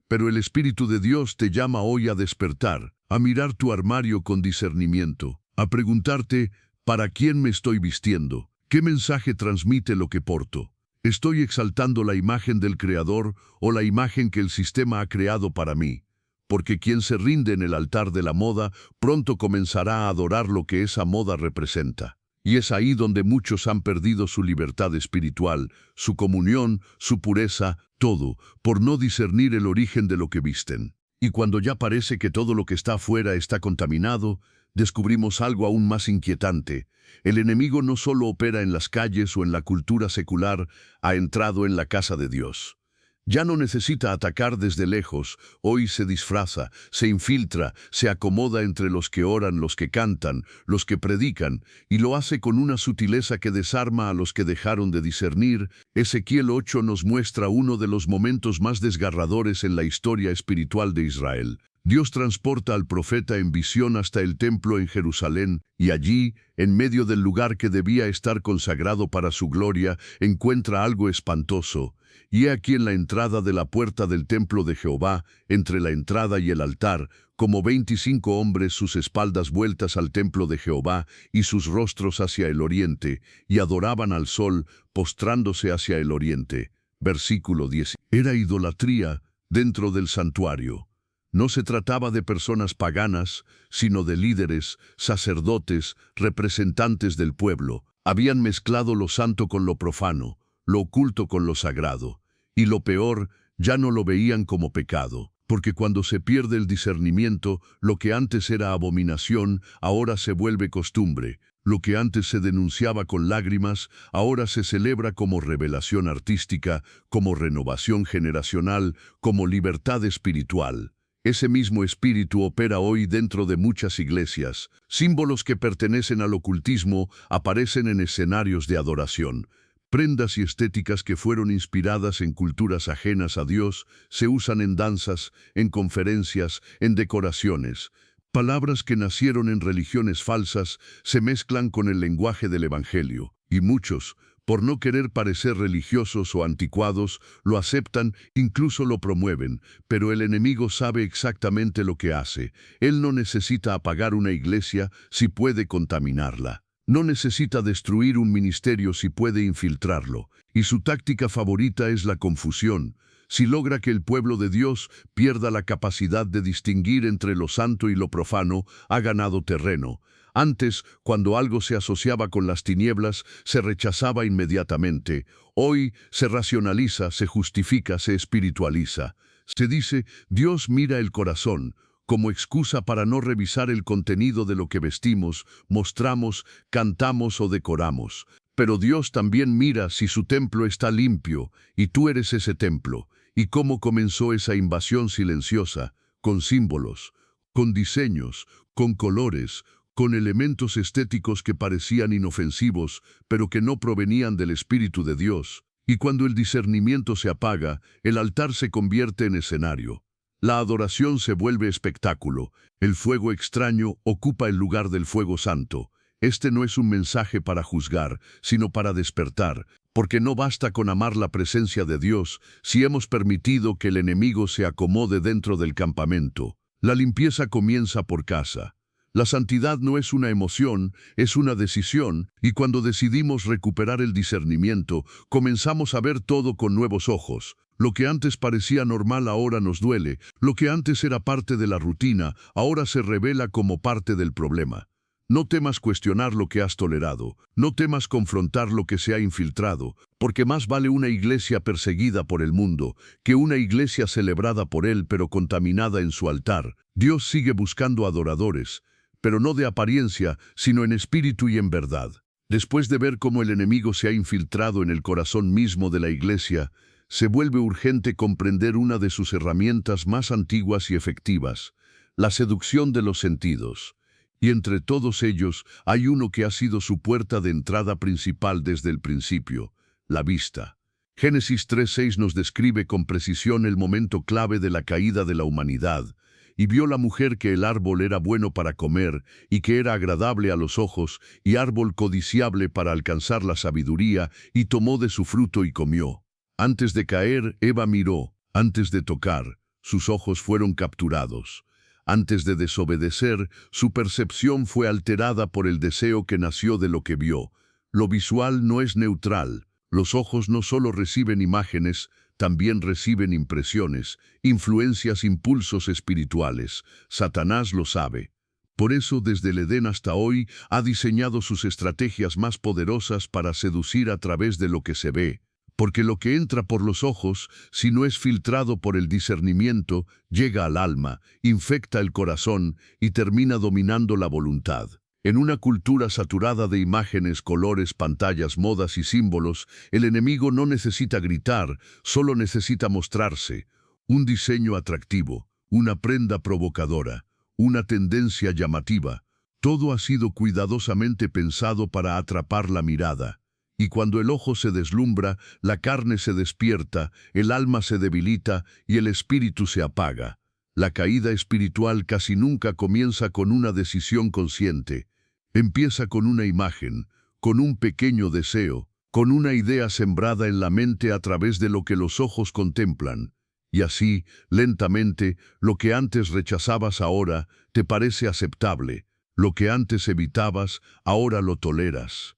Pero el Espíritu de Dios te llama hoy a despertar, a mirar tu armario con discernimiento, a preguntarte, ¿para quién me estoy vistiendo? ¿Qué mensaje transmite lo que porto? ¿Estoy exaltando la imagen del Creador o la imagen que el sistema ha creado para mí? Porque quien se rinde en el altar de la moda pronto comenzará a adorar lo que esa moda representa. Y es ahí donde muchos han perdido su libertad espiritual, su comunión, su pureza, todo, por no discernir el origen de lo que visten. Y cuando ya parece que todo lo que está afuera está contaminado, descubrimos algo aún más inquietante. El enemigo no solo opera en las calles o en la cultura secular, ha entrado en la casa de Dios. Ya no necesita atacar desde lejos, hoy se disfraza, se infiltra, se acomoda entre los que oran, los que cantan, los que predican, y lo hace con una sutileza que desarma a los que dejaron de discernir. Ezequiel 8 nos muestra uno de los momentos más desgarradores en la historia espiritual de Israel. Dios transporta al profeta en visión hasta el templo en Jerusalén, y allí, en medio del lugar que debía estar consagrado para su gloria, encuentra algo espantoso. Y he aquí en la entrada de la puerta del templo de Jehová, entre la entrada y el altar, como 25 hombres, sus espaldas vueltas al templo de Jehová y sus rostros hacia el oriente, y adoraban al sol, postrándose hacia el oriente. Versículo 10. Era idolatría dentro del santuario. No se trataba de personas paganas, sino de líderes, sacerdotes, representantes del pueblo. Habían mezclado lo santo con lo profano, lo oculto con lo sagrado. Y lo peor, ya no lo veían como pecado, porque cuando se pierde el discernimiento, lo que antes era abominación, ahora se vuelve costumbre. Lo que antes se denunciaba con lágrimas, ahora se celebra como revelación artística, como renovación generacional, como libertad espiritual. Ese mismo espíritu opera hoy dentro de muchas iglesias. Símbolos que pertenecen al ocultismo aparecen en escenarios de adoración. Prendas y estéticas que fueron inspiradas en culturas ajenas a Dios se usan en danzas, en conferencias, en decoraciones. Palabras que nacieron en religiones falsas se mezclan con el lenguaje del Evangelio, y muchos, por no querer parecer religiosos o anticuados, lo aceptan, incluso lo promueven, pero el enemigo sabe exactamente lo que hace. Él no necesita apagar una iglesia si puede contaminarla. No necesita destruir un ministerio si puede infiltrarlo. Y su táctica favorita es la confusión. Si logra que el pueblo de Dios pierda la capacidad de distinguir entre lo santo y lo profano, ha ganado terreno. Antes, cuando algo se asociaba con las tinieblas, se rechazaba inmediatamente. Hoy se racionaliza, se justifica, se espiritualiza. Se dice, Dios mira el corazón, como excusa para no revisar el contenido de lo que vestimos, mostramos, cantamos o decoramos. Pero Dios también mira si su templo está limpio, y tú eres ese templo. ¿Y cómo comenzó esa invasión silenciosa? Con símbolos, con diseños, con colores, con elementos estéticos que parecían inofensivos, pero que no provenían del Espíritu de Dios. Y cuando el discernimiento se apaga, el altar se convierte en escenario. La adoración se vuelve espectáculo. El fuego extraño ocupa el lugar del fuego santo. Este no es un mensaje para juzgar, sino para despertar, porque no basta con amar la presencia de Dios si hemos permitido que el enemigo se acomode dentro del campamento. La limpieza comienza por casa. La santidad no es una emoción, es una decisión, y cuando decidimos recuperar el discernimiento, comenzamos a ver todo con nuevos ojos. Lo que antes parecía normal ahora nos duele, lo que antes era parte de la rutina, ahora se revela como parte del problema. No temas cuestionar lo que has tolerado, no temas confrontar lo que se ha infiltrado, porque más vale una iglesia perseguida por el mundo que una iglesia celebrada por él pero contaminada en su altar. Dios sigue buscando adoradores, pero no de apariencia, sino en espíritu y en verdad. Después de ver cómo el enemigo se ha infiltrado en el corazón mismo de la iglesia, se vuelve urgente comprender una de sus herramientas más antiguas y efectivas, la seducción de los sentidos. Y entre todos ellos hay uno que ha sido su puerta de entrada principal desde el principio, la vista. Génesis 3:6 nos describe con precisión el momento clave de la caída de la humanidad. Y vio la mujer que el árbol era bueno para comer, y que era agradable a los ojos, y árbol codiciable para alcanzar la sabiduría, y tomó de su fruto y comió. Antes de caer, Eva miró, antes de tocar, sus ojos fueron capturados. Antes de desobedecer, su percepción fue alterada por el deseo que nació de lo que vio. Lo visual no es neutral. Los ojos no solo reciben imágenes, también reciben impresiones, influencias, impulsos espirituales. Satanás lo sabe. Por eso, desde el Edén hasta hoy, ha diseñado sus estrategias más poderosas para seducir a través de lo que se ve. Porque lo que entra por los ojos, si no es filtrado por el discernimiento, llega al alma, infecta el corazón y termina dominando la voluntad. En una cultura saturada de imágenes, colores, pantallas, modas y símbolos, el enemigo no necesita gritar, solo necesita mostrarse. Un diseño atractivo, una prenda provocadora, una tendencia llamativa. Todo ha sido cuidadosamente pensado para atrapar la mirada. Y cuando el ojo se deslumbra, la carne se despierta, el alma se debilita y el espíritu se apaga. La caída espiritual casi nunca comienza con una decisión consciente. Empieza con una imagen, con un pequeño deseo, con una idea sembrada en la mente a través de lo que los ojos contemplan. Y así, lentamente, lo que antes rechazabas ahora te parece aceptable. Lo que antes evitabas, ahora lo toleras.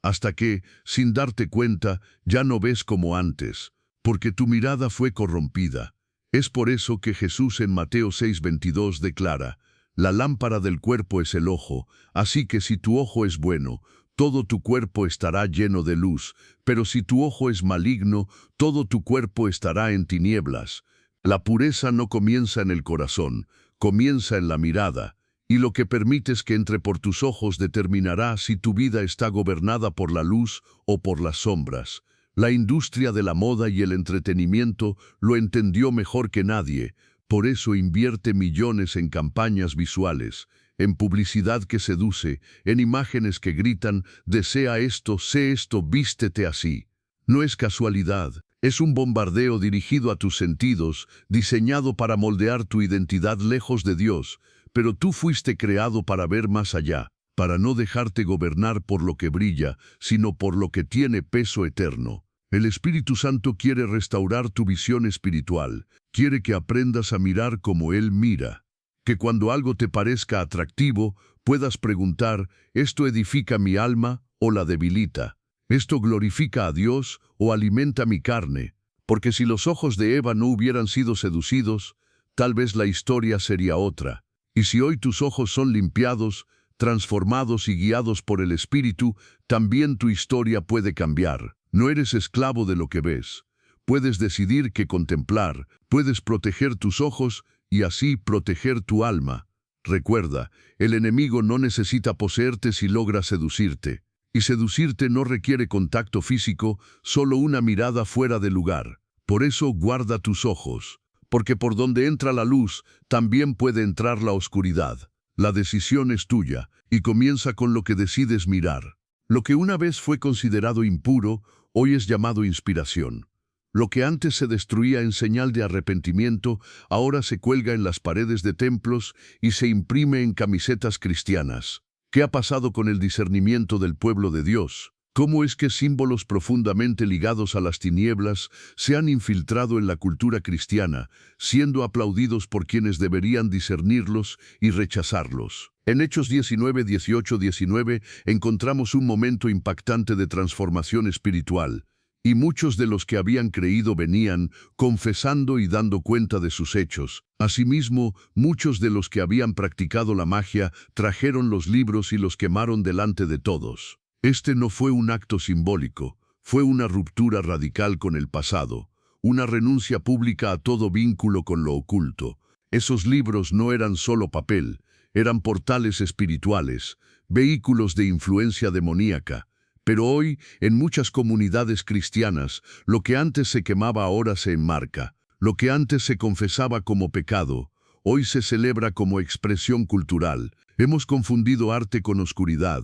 Hasta que, sin darte cuenta, ya no ves como antes, porque tu mirada fue corrompida. Es por eso que Jesús en Mateo 6:22 declara: la lámpara del cuerpo es el ojo, así que si tu ojo es bueno, todo tu cuerpo estará lleno de luz, pero si tu ojo es maligno, todo tu cuerpo estará en tinieblas. La pureza no comienza en el corazón, comienza en la mirada. Y lo que permites que entre por tus ojos determinará si tu vida está gobernada por la luz o por las sombras. La industria de la moda y el entretenimiento lo entendió mejor que nadie, por eso invierte millones en campañas visuales, en publicidad que seduce, en imágenes que gritan: desea esto, sé esto, vístete así. No es casualidad, es un bombardeo dirigido a tus sentidos, diseñado para moldear tu identidad lejos de Dios. Pero tú fuiste creado para ver más allá, para no dejarte gobernar por lo que brilla, sino por lo que tiene peso eterno. El Espíritu Santo quiere restaurar tu visión espiritual, quiere que aprendas a mirar como Él mira. Que cuando algo te parezca atractivo, puedas preguntar: ¿esto edifica mi alma o la debilita? ¿Esto glorifica a Dios o alimenta mi carne? Porque si los ojos de Eva no hubieran sido seducidos, tal vez la historia sería otra. Y si hoy tus ojos son limpiados, transformados y guiados por el Espíritu, también tu historia puede cambiar. No eres esclavo de lo que ves. Puedes decidir qué contemplar, puedes proteger tus ojos y así proteger tu alma. Recuerda, el enemigo no necesita poseerte si logra seducirte. Y seducirte no requiere contacto físico, solo una mirada fuera de lugar. Por eso guarda tus ojos. Porque por donde entra la luz, también puede entrar la oscuridad. La decisión es tuya, y comienza con lo que decides mirar. Lo que una vez fue considerado impuro, hoy es llamado inspiración. Lo que antes se destruía en señal de arrepentimiento, ahora se cuelga en las paredes de templos y se imprime en camisetas cristianas. ¿Qué ha pasado con el discernimiento del pueblo de Dios? ¿Cómo es que símbolos profundamente ligados a las tinieblas se han infiltrado en la cultura cristiana, siendo aplaudidos por quienes deberían discernirlos y rechazarlos? En Hechos 19, 18, 19 encontramos un momento impactante de transformación espiritual, y muchos de los que habían creído venían confesando y dando cuenta de sus hechos. Asimismo, muchos de los que habían practicado la magia trajeron los libros y los quemaron delante de todos. Este no fue un acto simbólico, fue una ruptura radical con el pasado, una renuncia pública a todo vínculo con lo oculto. Esos libros no eran solo papel, eran portales espirituales, vehículos de influencia demoníaca. Pero hoy, en muchas comunidades cristianas, lo que antes se quemaba ahora se enmarca. Lo que antes se confesaba como pecado, hoy se celebra como expresión cultural. Hemos confundido arte con oscuridad,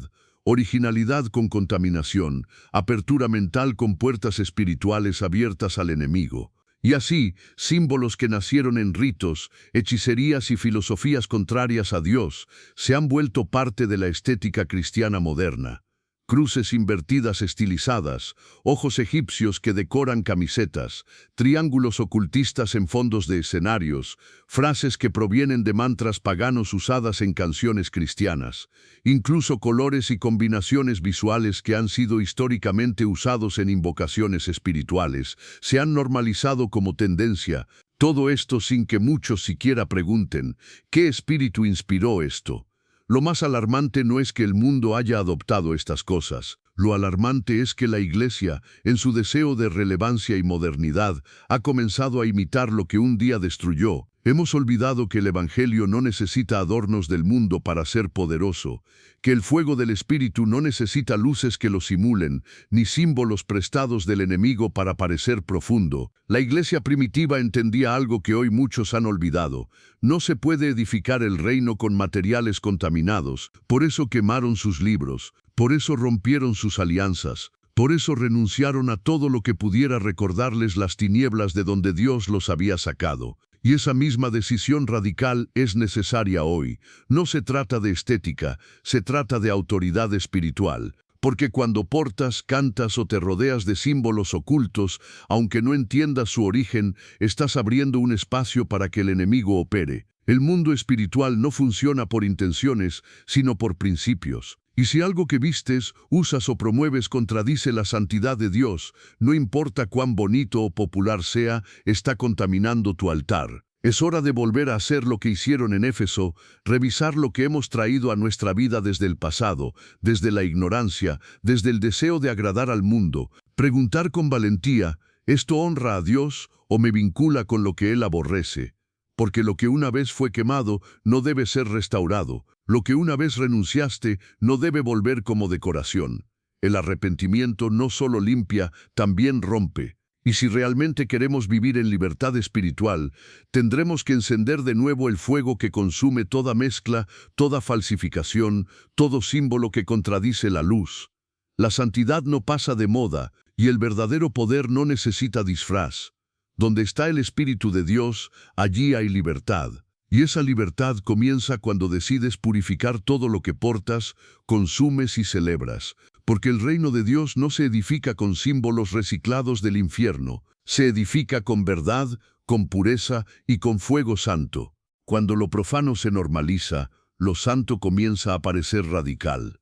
originalidad con contaminación, apertura mental con puertas espirituales abiertas al enemigo. Y así, símbolos que nacieron en ritos, hechicerías y filosofías contrarias a Dios, se han vuelto parte de la estética cristiana moderna. Cruces invertidas estilizadas, ojos egipcios que decoran camisetas, triángulos ocultistas en fondos de escenarios, frases que provienen de mantras paganos usadas en canciones cristianas, incluso colores y combinaciones visuales que han sido históricamente usados en invocaciones espirituales, se han normalizado como tendencia, todo esto sin que muchos siquiera pregunten, ¿qué espíritu inspiró esto? Lo más alarmante no es que el mundo haya adoptado estas cosas. Lo alarmante es que la Iglesia, en su deseo de relevancia y modernidad, ha comenzado a imitar lo que un día destruyó. Hemos olvidado que el Evangelio no necesita adornos del mundo para ser poderoso, que el fuego del Espíritu no necesita luces que lo simulen, ni símbolos prestados del enemigo para parecer profundo. La Iglesia primitiva entendía algo que hoy muchos han olvidado. No se puede edificar el reino con materiales contaminados, por eso quemaron sus libros, por eso rompieron sus alianzas, por eso renunciaron a todo lo que pudiera recordarles las tinieblas de donde Dios los había sacado. Y esa misma decisión radical es necesaria hoy. No se trata de estética, se trata de autoridad espiritual. Porque cuando portas, cantas o te rodeas de símbolos ocultos, aunque no entiendas su origen, estás abriendo un espacio para que el enemigo opere. El mundo espiritual no funciona por intenciones, sino por principios. Y si algo que vistes, usas o promueves contradice la santidad de Dios, no importa cuán bonito o popular sea, está contaminando tu altar. Es hora de volver a hacer lo que hicieron en Éfeso, revisar lo que hemos traído a nuestra vida desde el pasado, desde la ignorancia, desde el deseo de agradar al mundo, preguntar con valentía, ¿esto honra a Dios o me vincula con lo que Él aborrece? Porque lo que una vez fue quemado no debe ser restaurado. Lo que una vez renunciaste no debe volver como decoración. El arrepentimiento no solo limpia, también rompe. Y si realmente queremos vivir en libertad espiritual, tendremos que encender de nuevo el fuego que consume toda mezcla, toda falsificación, todo símbolo que contradice la luz. La santidad no pasa de moda, y el verdadero poder no necesita disfraz. Donde está el Espíritu de Dios, allí hay libertad. Y esa libertad comienza cuando decides purificar todo lo que portas, consumes y celebras. Porque el reino de Dios no se edifica con símbolos reciclados del infierno, se edifica con verdad, con pureza y con fuego santo. Cuando lo profano se normaliza, lo santo comienza a parecer radical.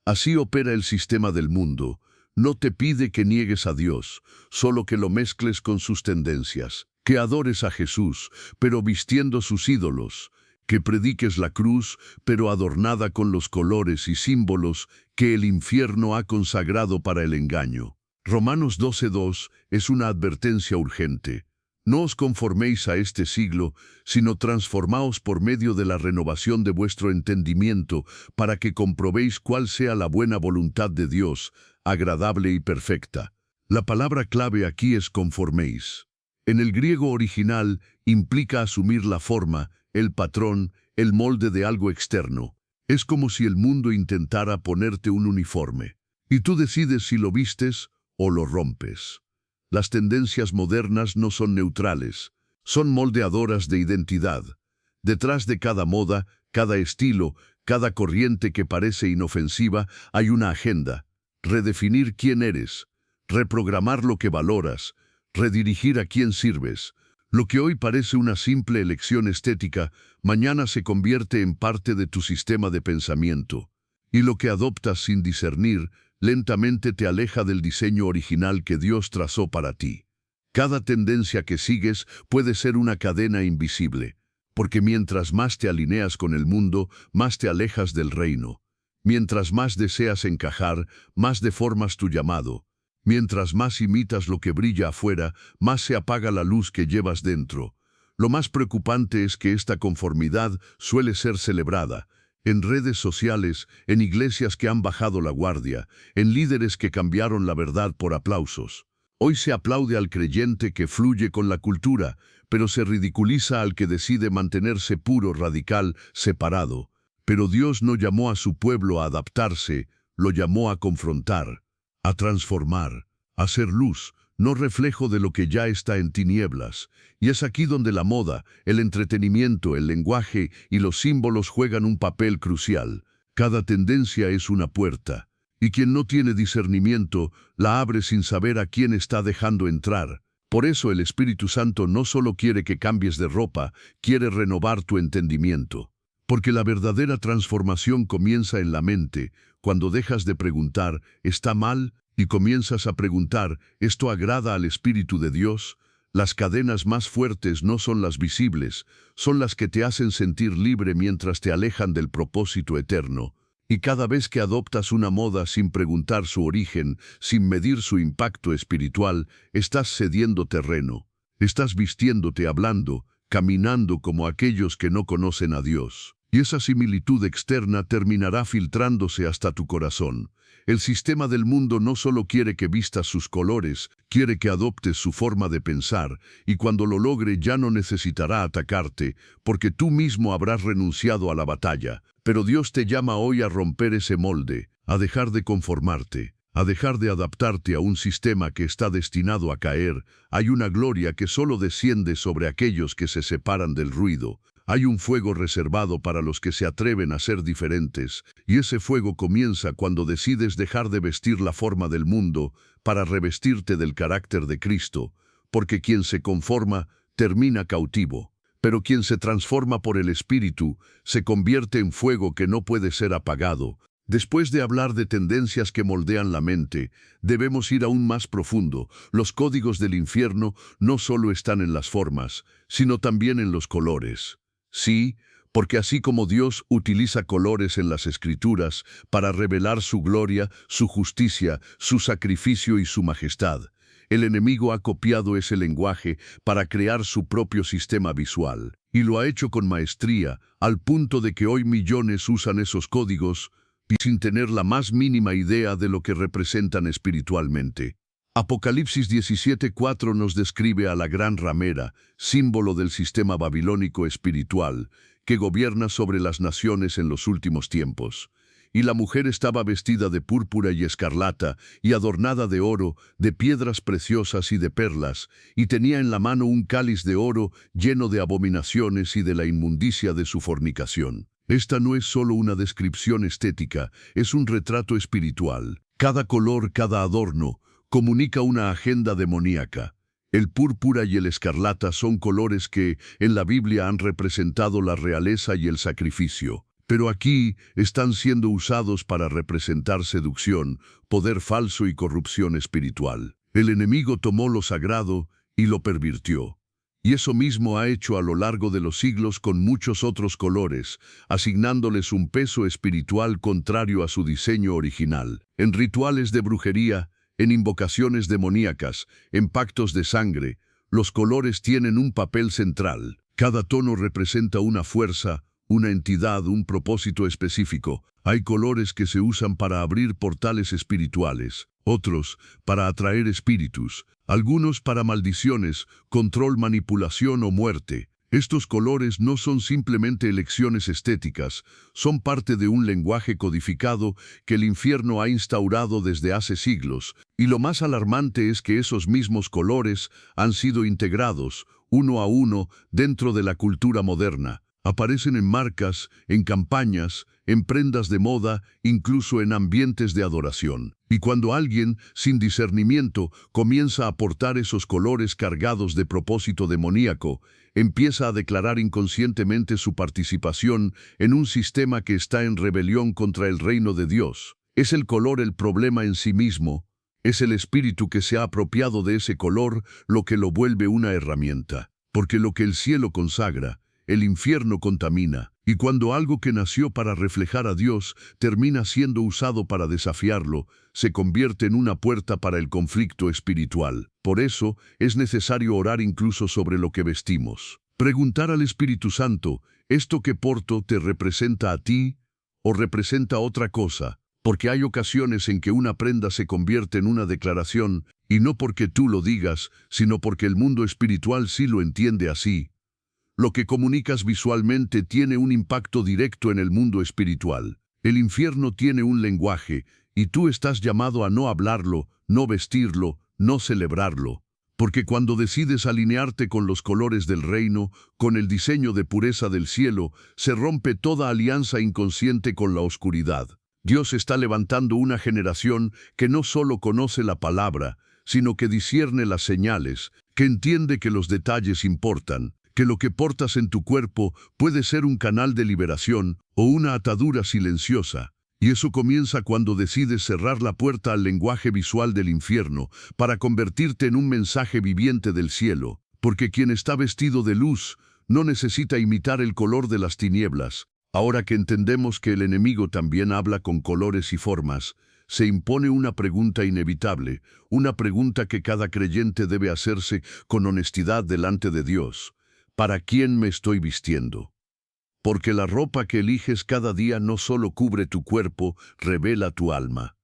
Así opera el sistema del mundo. No te pide que niegues a Dios, solo que lo mezcles con sus tendencias. Que adores a Jesús, pero vistiendo sus ídolos. Que prediques la cruz, pero adornada con los colores y símbolos que el infierno ha consagrado para el engaño. Romanos 12:2 es una advertencia urgente. No os conforméis a este siglo, sino transformaos por medio de la renovación de vuestro entendimiento, para que comprobéis cuál sea la buena voluntad de Dios, agradable y perfecta. La palabra clave aquí es conforméis. En el griego original implica asumir la forma, el patrón, el molde de algo externo. Es como si el mundo intentara ponerte un uniforme, y tú decides si lo vistes o lo rompes. Las tendencias modernas no son neutrales, son moldeadoras de identidad. Detrás de cada moda, cada estilo, cada corriente que parece inofensiva, hay una agenda. redefinir quién eres, reprogramar lo que valoras, redirigir a quién sirves. Lo que hoy parece una simple elección estética, mañana se convierte en parte de tu sistema de pensamiento. Y lo que adoptas sin discernir, lentamente te aleja del diseño original que Dios trazó para ti. Cada tendencia que sigues puede ser una cadena invisible, porque mientras más te alineas con el mundo, más te alejas del reino. Mientras más deseas encajar, más deformas tu llamado. Mientras más imitas lo que brilla afuera, más se apaga la luz que llevas dentro. Lo más preocupante es que esta conformidad suele ser celebrada en redes sociales, en iglesias que han bajado la guardia, en líderes que cambiaron la verdad por aplausos. Hoy se aplaude al creyente que fluye con la cultura, pero se ridiculiza al que decide mantenerse puro, radical, separado. Pero Dios no llamó a su pueblo a adaptarse, lo llamó a confrontar, a transformar, a ser luz, no reflejo de lo que ya está en tinieblas. Y es aquí donde la moda, el entretenimiento, el lenguaje y los símbolos juegan un papel crucial. Cada tendencia es una puerta, y quien no tiene discernimiento la abre sin saber a quién está dejando entrar. Por eso el Espíritu Santo no solo quiere que cambies de ropa, quiere renovar tu entendimiento. Porque la verdadera transformación comienza en la mente, cuando dejas de preguntar, ¿está mal?, y comienzas a preguntar, ¿esto agrada al Espíritu de Dios? Las cadenas más fuertes no son las visibles, son las que te hacen sentir libre mientras te alejan del propósito eterno. Y cada vez que adoptas una moda sin preguntar su origen, sin medir su impacto espiritual, estás cediendo terreno. Estás vistiéndote, hablando, caminando como aquellos que no conocen a Dios. Y esa similitud externa terminará filtrándose hasta tu corazón. El sistema del mundo no solo quiere que vistas sus colores, quiere que adoptes su forma de pensar, y cuando lo logre ya no necesitará atacarte, porque tú mismo habrás renunciado a la batalla. Pero Dios te llama hoy a romper ese molde, a dejar de conformarte, a dejar de adaptarte a un sistema que está destinado a caer. Hay una gloria que solo desciende sobre aquellos que se separan del ruido. Hay un fuego reservado para los que se atreven a ser diferentes, y ese fuego comienza cuando decides dejar de vestir la forma del mundo para revestirte del carácter de Cristo, porque quien se conforma termina cautivo, pero quien se transforma por el Espíritu se convierte en fuego que no puede ser apagado. Después de hablar de tendencias que moldean la mente, debemos ir aún más profundo. Los códigos del infierno no solo están en las formas, sino también en los colores. Sí, porque así como Dios utiliza colores en las Escrituras para revelar su gloria, su justicia, su sacrificio y su majestad, el enemigo ha copiado ese lenguaje para crear su propio sistema visual. Y lo ha hecho con maestría, al punto de que hoy millones usan esos códigos sin tener la más mínima idea de lo que representan espiritualmente. Apocalipsis 17:4 nos describe a la gran ramera, símbolo del sistema babilónico espiritual, que gobierna sobre las naciones en los últimos tiempos. Y la mujer estaba vestida de púrpura y escarlata, y adornada de oro, de piedras preciosas y de perlas, y tenía en la mano un cáliz de oro lleno de abominaciones y de la inmundicia de su fornicación. Esta no es solo una descripción estética, es un retrato espiritual. Cada color, cada adorno, comunica una agenda demoníaca. El púrpura y el escarlata son colores que en la Biblia han representado la realeza y el sacrificio, pero aquí están siendo usados para representar seducción, poder falso y corrupción espiritual. El enemigo tomó lo sagrado y lo pervirtió. Y eso mismo ha hecho a lo largo de los siglos con muchos otros colores, asignándoles un peso espiritual contrario a su diseño original. En rituales de brujería, en invocaciones demoníacas, en pactos de sangre, los colores tienen un papel central. Cada tono representa una fuerza, una entidad, un propósito específico. Hay colores que se usan para abrir portales espirituales, otros para atraer espíritus, algunos para maldiciones, control, manipulación o muerte. Estos colores no son simplemente elecciones estéticas, son parte de un lenguaje codificado que el infierno ha instaurado desde hace siglos, y lo más alarmante es que esos mismos colores han sido integrados, uno a uno, dentro de la cultura moderna. Aparecen en marcas, en campañas, en prendas de moda, incluso en ambientes de adoración. Y cuando alguien, sin discernimiento, comienza a portar esos colores cargados de propósito demoníaco, empieza a declarar inconscientemente su participación en un sistema que está en rebelión contra el reino de Dios. ¿Es el color el problema en sí mismo? Es el espíritu que se ha apropiado de ese color lo que lo vuelve una herramienta. Porque lo que el cielo consagra, el infierno contamina, y cuando algo que nació para reflejar a Dios termina siendo usado para desafiarlo, se convierte en una puerta para el conflicto espiritual. Por eso es necesario orar incluso sobre lo que vestimos. Preguntar al Espíritu Santo, ¿esto que porto te representa a ti o representa otra cosa? Porque hay ocasiones en que una prenda se convierte en una declaración, y no porque tú lo digas, sino porque el mundo espiritual sí lo entiende así. Lo que comunicas visualmente tiene un impacto directo en el mundo espiritual. El infierno tiene un lenguaje, y tú estás llamado a no hablarlo, no vestirlo, no celebrarlo. Porque cuando decides alinearte con los colores del reino, con el diseño de pureza del cielo, se rompe toda alianza inconsciente con la oscuridad. Dios está levantando una generación que no solo conoce la palabra, sino que discierne las señales, que entiende que los detalles importan, que lo que portas en tu cuerpo puede ser un canal de liberación o una atadura silenciosa. Y eso comienza cuando decides cerrar la puerta al lenguaje visual del infierno para convertirte en un mensaje viviente del cielo. Porque quien está vestido de luz no necesita imitar el color de las tinieblas. Ahora que entendemos que el enemigo también habla con colores y formas, se impone una pregunta inevitable, una pregunta que cada creyente debe hacerse con honestidad delante de Dios. ¿Para quién me estoy vistiendo? Porque la ropa que eliges cada día no solo cubre tu cuerpo, revela tu alma.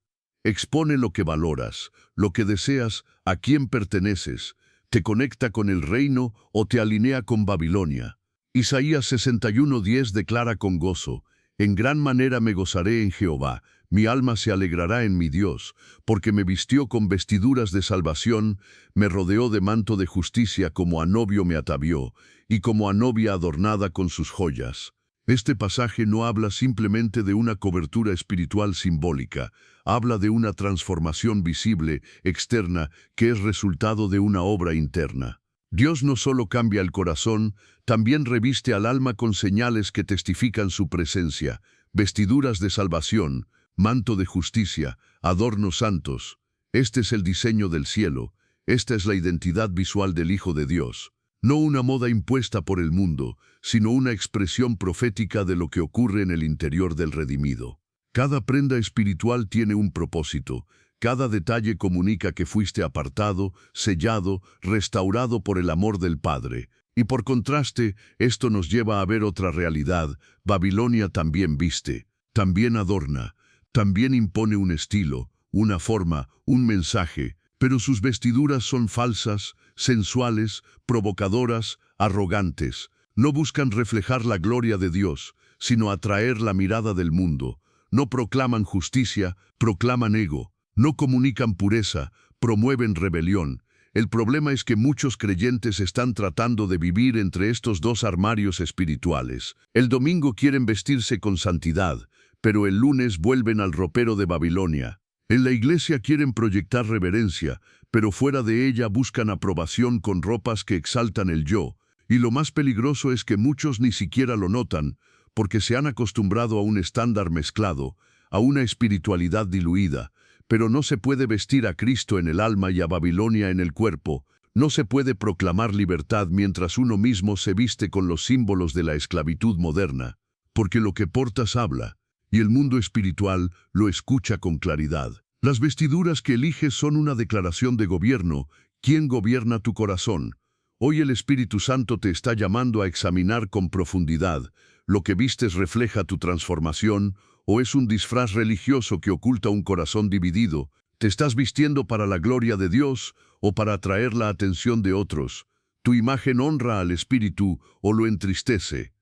Expone lo que valoras, lo que deseas, a quién perteneces, te conecta con el reino o te alinea con Babilonia. Isaías 61:10 declara con gozo, en gran manera me gozaré en Jehová, mi alma se alegrará en mi Dios, porque me vistió con vestiduras de salvación, me rodeó de manto de justicia como a novio me atavió, y como a novia adornada con sus joyas. Este pasaje no habla simplemente de una cobertura espiritual simbólica, habla de una transformación visible, externa, que es resultado de una obra interna. Dios no solo cambia el corazón, también reviste al alma con señales que testifican su presencia, vestiduras de salvación, manto de justicia, adornos santos. Este es el diseño del cielo, esta es la identidad visual del Hijo de Dios. No una moda impuesta por el mundo, sino una expresión profética de lo que ocurre en el interior del redimido. Cada prenda espiritual tiene un propósito. Cada detalle comunica que fuiste apartado, sellado, restaurado por el amor del Padre. Y por contraste, esto nos lleva a ver otra realidad. Babilonia también viste, también adorna, también impone un estilo, una forma, un mensaje, pero sus vestiduras son falsas, sensuales, provocadoras, arrogantes. No buscan reflejar la gloria de Dios, sino atraer la mirada del mundo. No proclaman justicia, proclaman ego. No comunican pureza, promueven rebelión. El problema es que muchos creyentes están tratando de vivir entre estos dos armarios espirituales. El domingo quieren vestirse con santidad, pero el lunes vuelven al ropero de Babilonia. En la iglesia quieren proyectar reverencia, pero fuera de ella buscan aprobación con ropas que exaltan el yo. Y lo más peligroso es que muchos ni siquiera lo notan, porque se han acostumbrado a un estándar mezclado, a una espiritualidad diluida. Pero no se puede vestir a Cristo en el alma y a Babilonia en el cuerpo. No se puede proclamar libertad mientras uno mismo se viste con los símbolos de la esclavitud moderna. Porque lo que portas habla, y el mundo espiritual lo escucha con claridad. Las vestiduras que eliges son una declaración de gobierno. ¿Quién gobierna tu corazón? Hoy el Espíritu Santo te está llamando a examinar con profundidad. ¿Lo que vistes refleja tu transformación o es un disfraz religioso que oculta un corazón dividido? ¿Te estás vistiendo para la gloria de Dios o para atraer la atención de otros? ¿Tu imagen honra al Espíritu o lo entristece?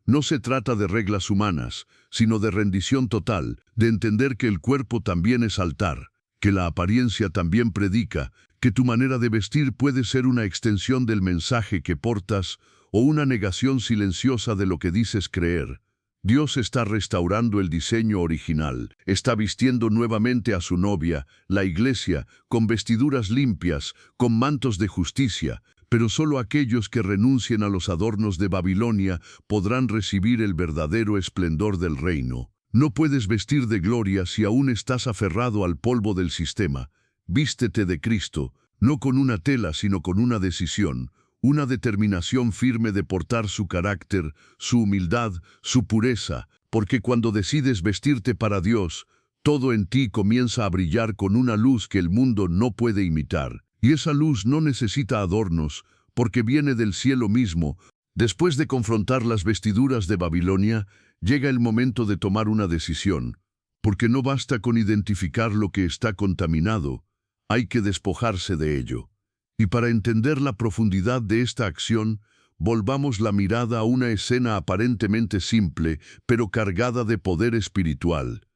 No se trata de reglas humanas, sino de rendición total, de entender que el cuerpo también es altar, que la apariencia también predica, que tu manera de vestir puede ser una extensión del mensaje que portas o una negación silenciosa de lo que dices creer. Dios está restaurando el diseño original, está vistiendo nuevamente a su novia, la iglesia, con vestiduras limpias, con mantos de justicia, pero solo aquellos que renuncien a los adornos de Babilonia podrán recibir el verdadero esplendor del reino. No puedes vestir de gloria si aún estás aferrado al polvo del sistema. Vístete de Cristo, no con una tela, sino con una decisión. Una determinación firme de portar su carácter, su humildad, su pureza, porque cuando decides vestirte para Dios, todo en ti comienza a brillar con una luz que el mundo no puede imitar. Y esa luz no necesita adornos, porque viene del cielo mismo. Después de confrontar las vestiduras de Babilonia, llega el momento de tomar una decisión, porque no basta con identificar lo que está contaminado, hay que despojarse de ello. Y para entender la profundidad de esta acción, volvamos la mirada a una escena aparentemente simple, pero cargada de poder espiritual.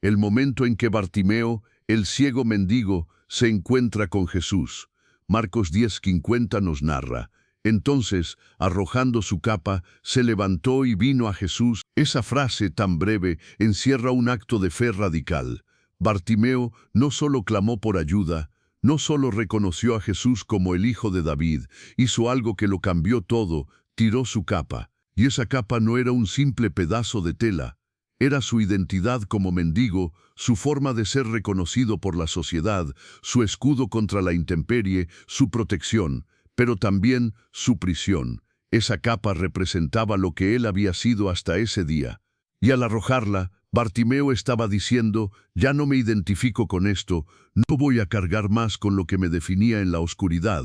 El momento en que Bartimeo, el ciego mendigo, se encuentra con Jesús. Marcos 10:50 nos narra. Entonces, arrojando su capa, se levantó y vino a Jesús. Esa frase tan breve encierra un acto de fe radical. Bartimeo no solo clamó por ayuda, no solo reconoció a Jesús como el Hijo de David, hizo algo que lo cambió todo, tiró su capa. Y esa capa no era un simple pedazo de tela, era su identidad como mendigo, su forma de ser reconocido por la sociedad, su escudo contra la intemperie, su protección, pero también su prisión. Esa capa representaba lo que él había sido hasta ese día. Y al arrojarla, Bartimeo estaba diciendo, ya no me identifico con esto, no voy a cargar más con lo que me definía en la oscuridad.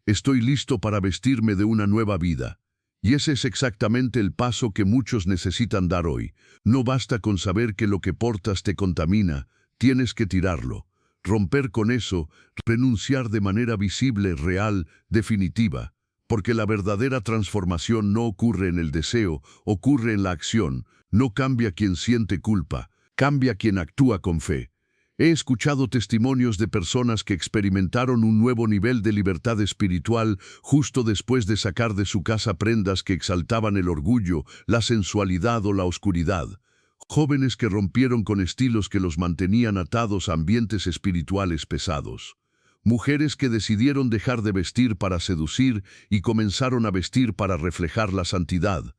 Estoy listo para vestirme de una nueva vida. Y ese es exactamente el paso que muchos necesitan dar hoy. No basta con saber que lo que portas te contamina, tienes que tirarlo. Romper con eso, renunciar de manera visible, real, definitiva. Porque la verdadera transformación no ocurre en el deseo, ocurre en la acción. No cambia quien siente culpa, cambia quien actúa con fe. He escuchado testimonios de personas que experimentaron un nuevo nivel de libertad espiritual justo después de sacar de su casa prendas que exaltaban el orgullo, la sensualidad o la oscuridad. Jóvenes que rompieron con estilos que los mantenían atados a ambientes espirituales pesados. Mujeres que decidieron dejar de vestir para seducir y comenzaron a vestir para reflejar la santidad.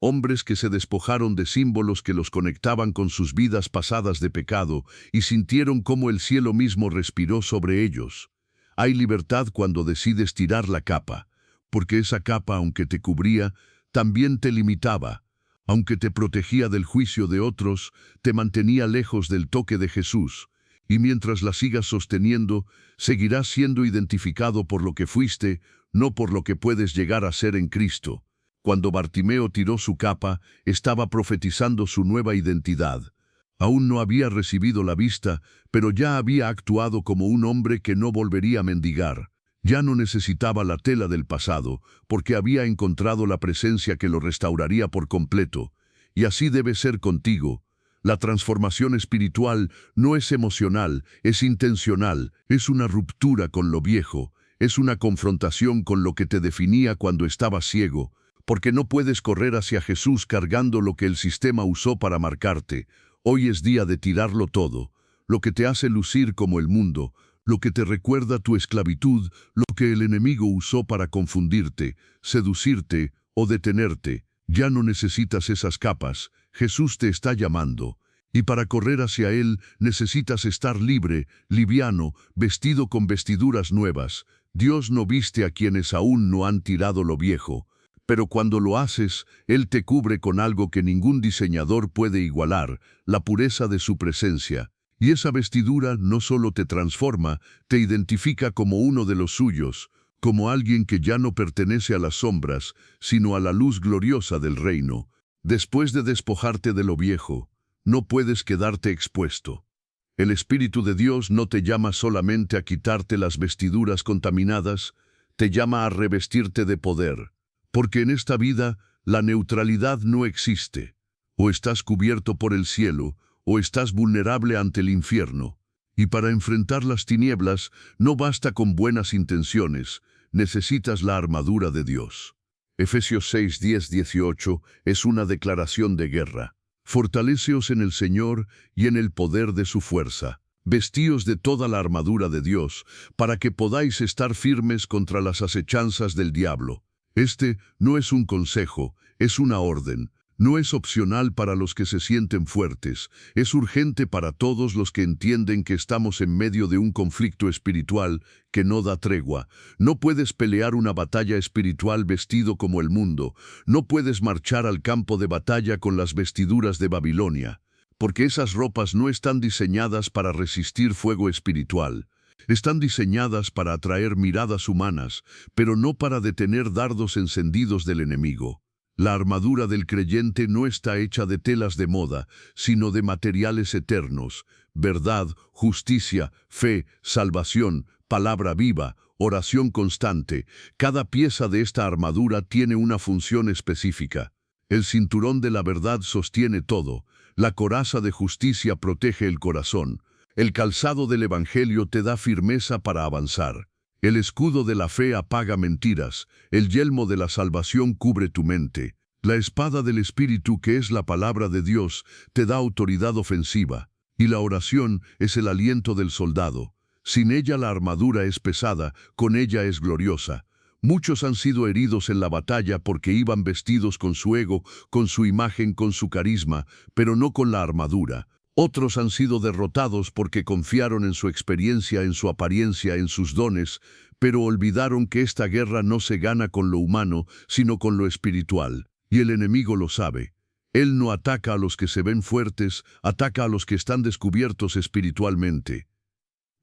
Hombres que se despojaron de símbolos que los conectaban con sus vidas pasadas de pecado y sintieron cómo el cielo mismo respiró sobre ellos. Hay libertad cuando decides tirar la capa, porque esa capa, aunque te cubría, también te limitaba. Aunque te protegía del juicio de otros, te mantenía lejos del toque de Jesús. Y mientras la sigas sosteniendo, seguirás siendo identificado por lo que fuiste, no por lo que puedes llegar a ser en Cristo. Cuando Bartimeo tiró su capa, estaba profetizando su nueva identidad. Aún no había recibido la vista, pero ya había actuado como un hombre que no volvería a mendigar. Ya no necesitaba la tela del pasado, porque había encontrado la presencia que lo restauraría por completo. Y así debe ser contigo. La transformación espiritual no es emocional, es intencional, es una ruptura con lo viejo, es una confrontación con lo que te definía cuando estabas ciego. Porque no puedes correr hacia Jesús cargando lo que el sistema usó para marcarte. Hoy es día de tirarlo todo, lo que te hace lucir como el mundo, lo que te recuerda tu esclavitud, lo que el enemigo usó para confundirte, seducirte o detenerte. Ya no necesitas esas capas, Jesús te está llamando. Y para correr hacia Él necesitas estar libre, liviano, vestido con vestiduras nuevas. Dios no viste a quienes aún no han tirado lo viejo. Pero cuando lo haces, Él te cubre con algo que ningún diseñador puede igualar, la pureza de su presencia. Y esa vestidura no solo te transforma, te identifica como uno de los suyos, como alguien que ya no pertenece a las sombras, sino a la luz gloriosa del reino. Después de despojarte de lo viejo, no puedes quedarte expuesto. El Espíritu de Dios no te llama solamente a quitarte las vestiduras contaminadas, te llama a revestirte de poder. Porque en esta vida la neutralidad no existe. O estás cubierto por el cielo, o estás vulnerable ante el infierno. Y para enfrentar las tinieblas no basta con buenas intenciones, necesitas la armadura de Dios. Efesios 6, 10, 18 es una declaración de guerra. Fortaleceos en el Señor y en el poder de su fuerza. Vestíos de toda la armadura de Dios, para que podáis estar firmes contra las acechanzas del diablo. Este no es un consejo, es una orden. No es opcional para los que se sienten fuertes, es urgente para todos los que entienden que estamos en medio de un conflicto espiritual que no da tregua. No puedes pelear una batalla espiritual vestido como el mundo, no puedes marchar al campo de batalla con las vestiduras de Babilonia, porque esas ropas no están diseñadas para resistir fuego espiritual. Están diseñadas para atraer miradas humanas, pero no para detener dardos encendidos del enemigo. La armadura del creyente no está hecha de telas de moda, sino de materiales eternos: verdad, justicia, fe, salvación, palabra viva, oración constante. Cada pieza de esta armadura tiene una función específica. El cinturón de la verdad sostiene todo. La coraza de justicia protege el corazón. El calzado del Evangelio te da firmeza para avanzar. El escudo de la fe apaga mentiras, el yelmo de la salvación cubre tu mente. La espada del Espíritu, que es la palabra de Dios, te da autoridad ofensiva. Y la oración es el aliento del soldado. Sin ella la armadura es pesada, con ella es gloriosa. Muchos han sido heridos en la batalla porque iban vestidos con su ego, con su imagen, con su carisma, pero no con la armadura. Otros han sido derrotados porque confiaron en su experiencia, en su apariencia, en sus dones, pero olvidaron que esta guerra no se gana con lo humano, sino con lo espiritual. Y el enemigo lo sabe. Él no ataca a los que se ven fuertes, ataca a los que están descubiertos espiritualmente.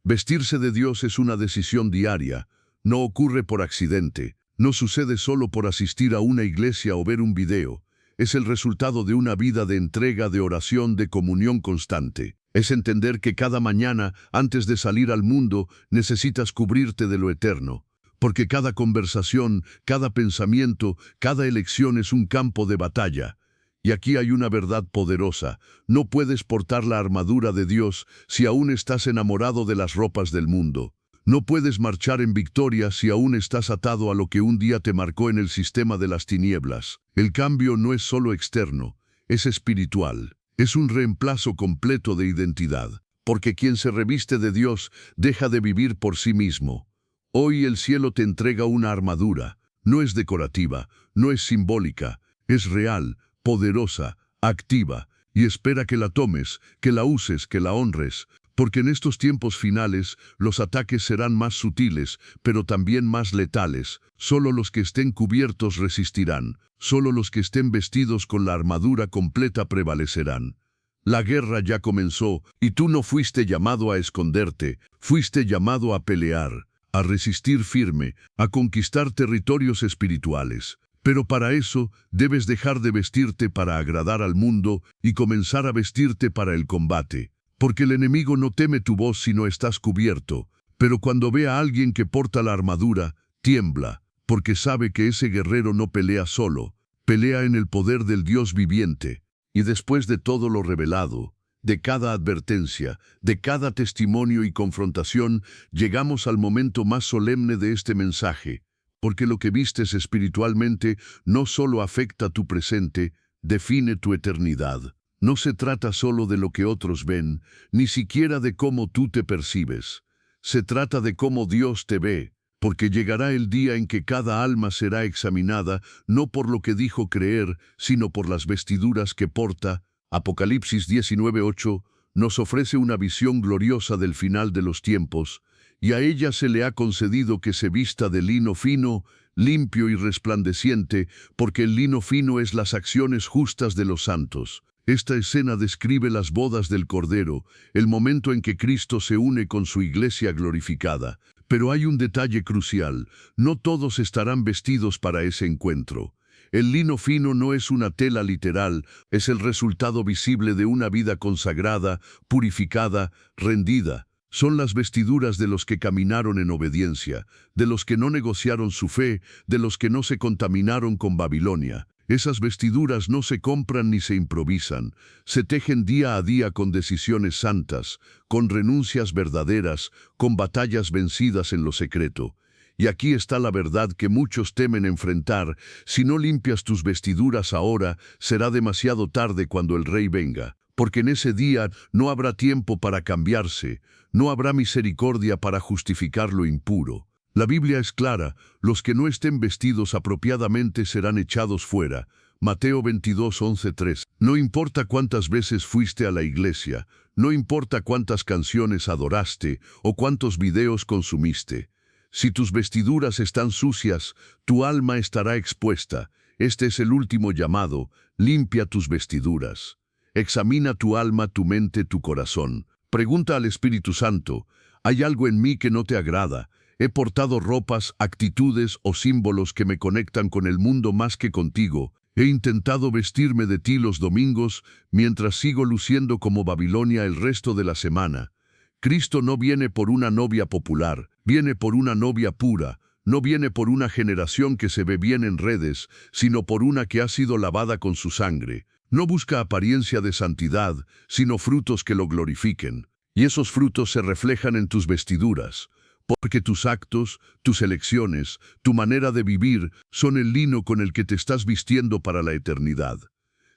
Vestirse de Dios es una decisión diaria. No ocurre por accidente. No sucede solo por asistir a una iglesia o ver un video. Es el resultado de una vida de entrega, de oración, de comunión constante. Es entender que cada mañana, antes de salir al mundo, necesitas cubrirte de lo eterno. Porque cada conversación, cada pensamiento, cada elección es un campo de batalla. Y aquí hay una verdad poderosa: no puedes portar la armadura de Dios si aún estás enamorado de las ropas del mundo. No puedes marchar en victoria si aún estás atado a lo que un día te marcó en el sistema de las tinieblas. El cambio no es solo externo, es espiritual. Es un reemplazo completo de identidad. Porque quien se reviste de Dios deja de vivir por sí mismo. Hoy el cielo te entrega una armadura. No es decorativa, no es simbólica, es real, poderosa, activa, y espera que la tomes, que la uses, que la honres. Porque en estos tiempos finales los ataques serán más sutiles, pero también más letales. Solo los que estén cubiertos resistirán. Solo los que estén vestidos con la armadura completa prevalecerán. La guerra ya comenzó, y tú no fuiste llamado a esconderte, fuiste llamado a pelear, a resistir firme, a conquistar territorios espirituales. Pero para eso debes dejar de vestirte para agradar al mundo y comenzar a vestirte para el combate. Porque el enemigo no teme tu voz si no estás cubierto, pero cuando ve a alguien que porta la armadura, tiembla, porque sabe que ese guerrero no pelea solo, pelea en el poder del Dios viviente. Y después de todo lo revelado, de cada advertencia, de cada testimonio y confrontación, llegamos al momento más solemne de este mensaje, porque lo que vistes espiritualmente no solo afecta tu presente, define tu eternidad. No se trata solo de lo que otros ven, ni siquiera de cómo tú te percibes. Se trata de cómo Dios te ve, porque llegará el día en que cada alma será examinada, no por lo que dijo creer, sino por las vestiduras que porta. Apocalipsis 19:8 nos ofrece una visión gloriosa del final de los tiempos, y a ella se le ha concedido que se vista de lino fino, limpio y resplandeciente, porque el lino fino es las acciones justas de los santos. Esta escena describe las bodas del Cordero, el momento en que Cristo se une con su iglesia glorificada. Pero hay un detalle crucial: no todos estarán vestidos para ese encuentro. El lino fino no es una tela literal, es el resultado visible de una vida consagrada, purificada, rendida. Son las vestiduras de los que caminaron en obediencia, de los que no negociaron su fe, de los que no se contaminaron con Babilonia. Esas vestiduras no se compran ni se improvisan, se tejen día a día con decisiones santas, con renuncias verdaderas, con batallas vencidas en lo secreto. Y aquí está la verdad que muchos temen enfrentar. Si no limpias tus vestiduras ahora, será demasiado tarde cuando el Rey venga. Porque en ese día no habrá tiempo para cambiarse, no habrá misericordia para justificar lo impuro. La Biblia es clara, los que no estén vestidos apropiadamente serán echados fuera. Mateo 22, 11-3. No importa cuántas veces fuiste a la iglesia, no importa cuántas canciones adoraste o cuántos videos consumiste. Si tus vestiduras están sucias, tu alma estará expuesta. Este es el último llamado, limpia tus vestiduras. Examina tu alma, tu mente, tu corazón. Pregunta al Espíritu Santo, ¿hay algo en mí que no te agrada? ¿He portado ropas, actitudes o símbolos que me conectan con el mundo más que contigo? ¿He intentado vestirme de ti los domingos mientras sigo luciendo como Babilonia el resto de la semana? Cristo no viene por una novia popular, viene por una novia pura, no viene por una generación que se ve bien en redes, sino por una que ha sido lavada con su sangre. No busca apariencia de santidad, sino frutos que lo glorifiquen. Y esos frutos se reflejan en tus vestiduras, porque tus actos, tus elecciones, tu manera de vivir son el lino con el que te estás vistiendo para la eternidad.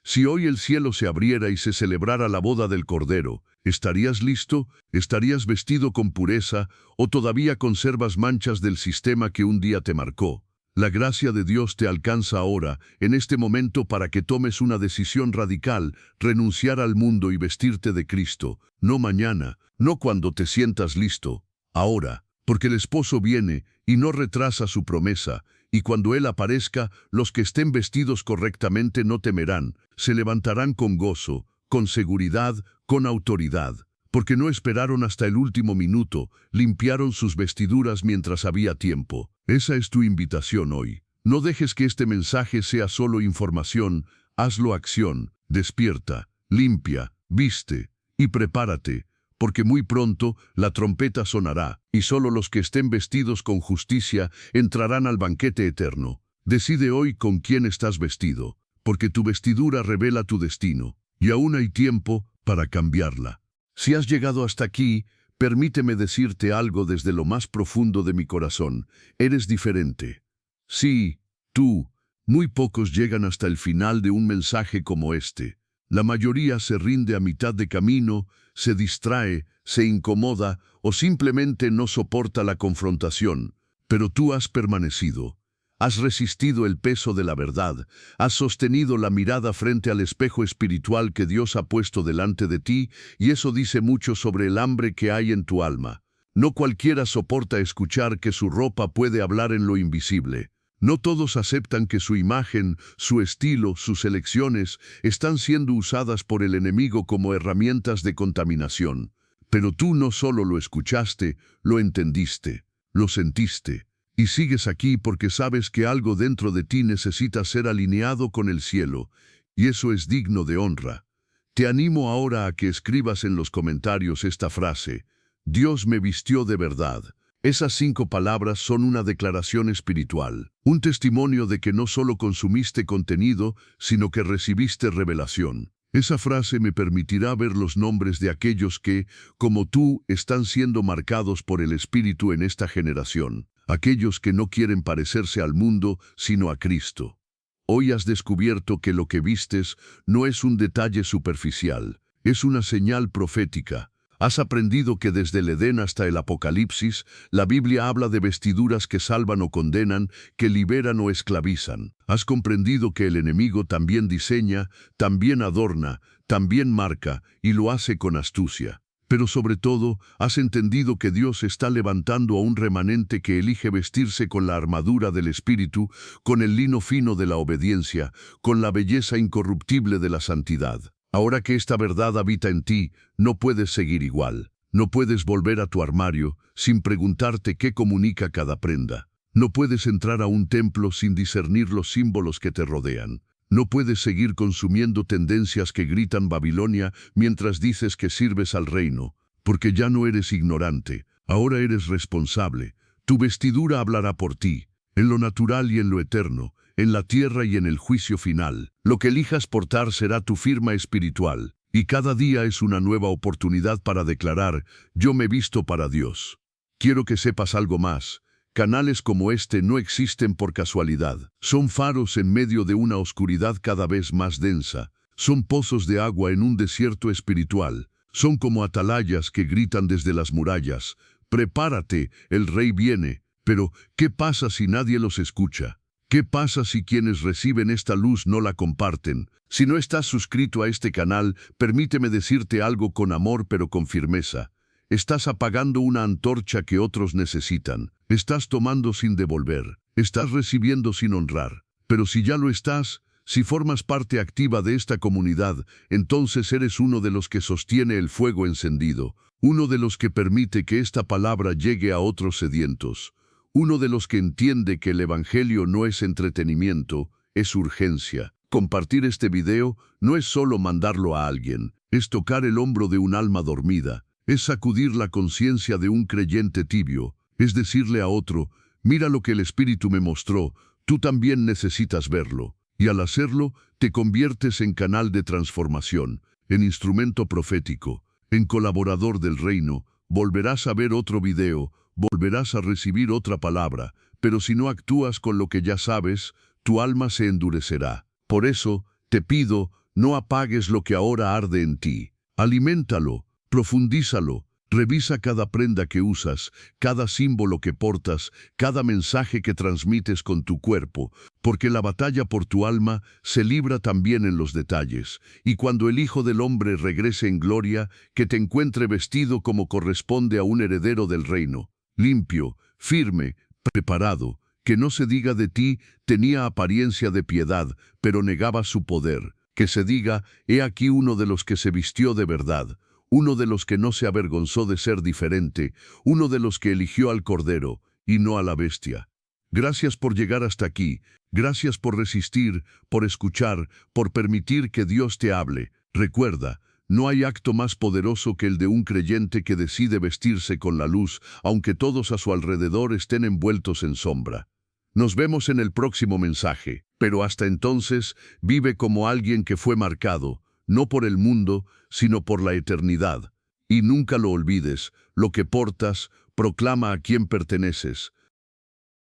Si hoy el cielo se abriera y se celebrara la boda del Cordero, ¿estarías listo? ¿Estarías vestido con pureza? ¿O todavía conservas manchas del sistema que un día te marcó? La gracia de Dios te alcanza ahora, en este momento, para que tomes una decisión radical, renunciar al mundo y vestirte de Cristo, no mañana, no cuando te sientas listo, ahora, porque el esposo viene y no retrasa su promesa, y cuando Él aparezca, los que estén vestidos correctamente no temerán, se levantarán con gozo, con seguridad, con autoridad, porque no esperaron hasta el último minuto, limpiaron sus vestiduras mientras había tiempo. Esa es tu invitación hoy. No dejes que este mensaje sea solo información, hazlo acción, despierta, limpia, viste y prepárate, porque muy pronto la trompeta sonará, y solo los que estén vestidos con justicia entrarán al banquete eterno. Decide hoy con quién estás vestido, porque tu vestidura revela tu destino, y aún hay tiempo para cambiarla. Si has llegado hasta aquí, permíteme decirte algo desde lo más profundo de mi corazón. Eres diferente. Sí, tú. Muy pocos llegan hasta el final de un mensaje como este. La mayoría se rinde a mitad de camino, se distrae, se incomoda o simplemente no soporta la confrontación. Pero tú has permanecido. Has resistido el peso de la verdad, has sostenido la mirada frente al espejo espiritual que Dios ha puesto delante de ti, y eso dice mucho sobre el hambre que hay en tu alma. No cualquiera soporta escuchar que su ropa puede hablar en lo invisible. No todos aceptan que su imagen, su estilo, sus elecciones están siendo usadas por el enemigo como herramientas de contaminación. Pero tú no solo lo escuchaste, lo entendiste, lo sentiste. Y sigues aquí porque sabes que algo dentro de ti necesita ser alineado con el cielo, y eso es digno de honra. Te animo ahora a que escribas en los comentarios esta frase: Dios me vistió de verdad. Esas 5 palabras son una declaración espiritual, un testimonio de que no solo consumiste contenido, sino que recibiste revelación. Esa frase me permitirá ver los nombres de aquellos que, como tú, están siendo marcados por el Espíritu en esta generación. Aquellos que no quieren parecerse al mundo, sino a Cristo. Hoy has descubierto que lo que vistes no es un detalle superficial, es una señal profética. Has aprendido que desde el Edén hasta el Apocalipsis, la Biblia habla de vestiduras que salvan o condenan, que liberan o esclavizan. Has comprendido que el enemigo también diseña, también adorna, también marca, y lo hace con astucia. Pero sobre todo, has entendido que Dios está levantando a un remanente que elige vestirse con la armadura del Espíritu, con el lino fino de la obediencia, con la belleza incorruptible de la santidad. Ahora que esta verdad habita en ti, no puedes seguir igual. No puedes volver a tu armario sin preguntarte qué comunica cada prenda. No puedes entrar a un templo sin discernir los símbolos que te rodean. No puedes seguir consumiendo tendencias que gritan Babilonia mientras dices que sirves al reino, porque ya no eres ignorante, ahora eres responsable. Tu vestidura hablará por ti, en lo natural y en lo eterno, en la tierra y en el juicio final. Lo que elijas portar será tu firma espiritual, y cada día es una nueva oportunidad para declarar: yo me visto para Dios. Quiero que sepas algo más, Canales como este no existen por casualidad. Son faros en medio de una oscuridad cada vez más densa. Son pozos de agua en un desierto espiritual. Son como atalayas que gritan desde las murallas: «Prepárate, el rey viene». Pero, ¿qué pasa si nadie los escucha? ¿Qué pasa si quienes reciben esta luz no la comparten? Si no estás suscrito a este canal, permíteme decirte algo con amor pero con firmeza. Estás apagando una antorcha que otros necesitan. Estás tomando sin devolver. Estás recibiendo sin honrar. Pero si ya lo estás, si formas parte activa de esta comunidad, entonces eres uno de los que sostiene el fuego encendido, uno de los que permite que esta palabra llegue a otros sedientos, uno de los que entiende que el Evangelio no es entretenimiento, es urgencia. Compartir este video no es solo mandarlo a alguien, es tocar el hombro de un alma dormida, es sacudir la conciencia de un creyente tibio, es decirle a otro: mira lo que el Espíritu me mostró, tú también necesitas verlo. Y al hacerlo, te conviertes en canal de transformación, en instrumento profético, en colaborador del reino. Volverás a ver otro video, volverás a recibir otra palabra, pero si no actúas con lo que ya sabes, tu alma se endurecerá. Por eso, te pido, no apagues lo que ahora arde en ti. Aliméntalo, profundízalo, revisa cada prenda que usas, cada símbolo que portas, cada mensaje que transmites con tu cuerpo, porque la batalla por tu alma se libra también en los detalles. Y cuando el Hijo del Hombre regrese en gloria, que te encuentre vestido como corresponde a un heredero del reino, limpio, firme, preparado, que no se diga de ti: tenía apariencia de piedad, pero negaba su poder. Que se diga: he aquí uno de los que se vistió de verdad, uno de los que no se avergonzó de ser diferente, uno de los que eligió al Cordero y no a la bestia. Gracias por llegar hasta aquí, gracias por resistir, por escuchar, por permitir que Dios te hable. Recuerda, no hay acto más poderoso que el de un creyente que decide vestirse con la luz, aunque todos a su alrededor estén envueltos en sombra. Nos vemos en el próximo mensaje, pero hasta entonces, vive como alguien que fue marcado, no por el mundo, sino por la eternidad. Y nunca lo olvides: lo que portas proclama a quién perteneces.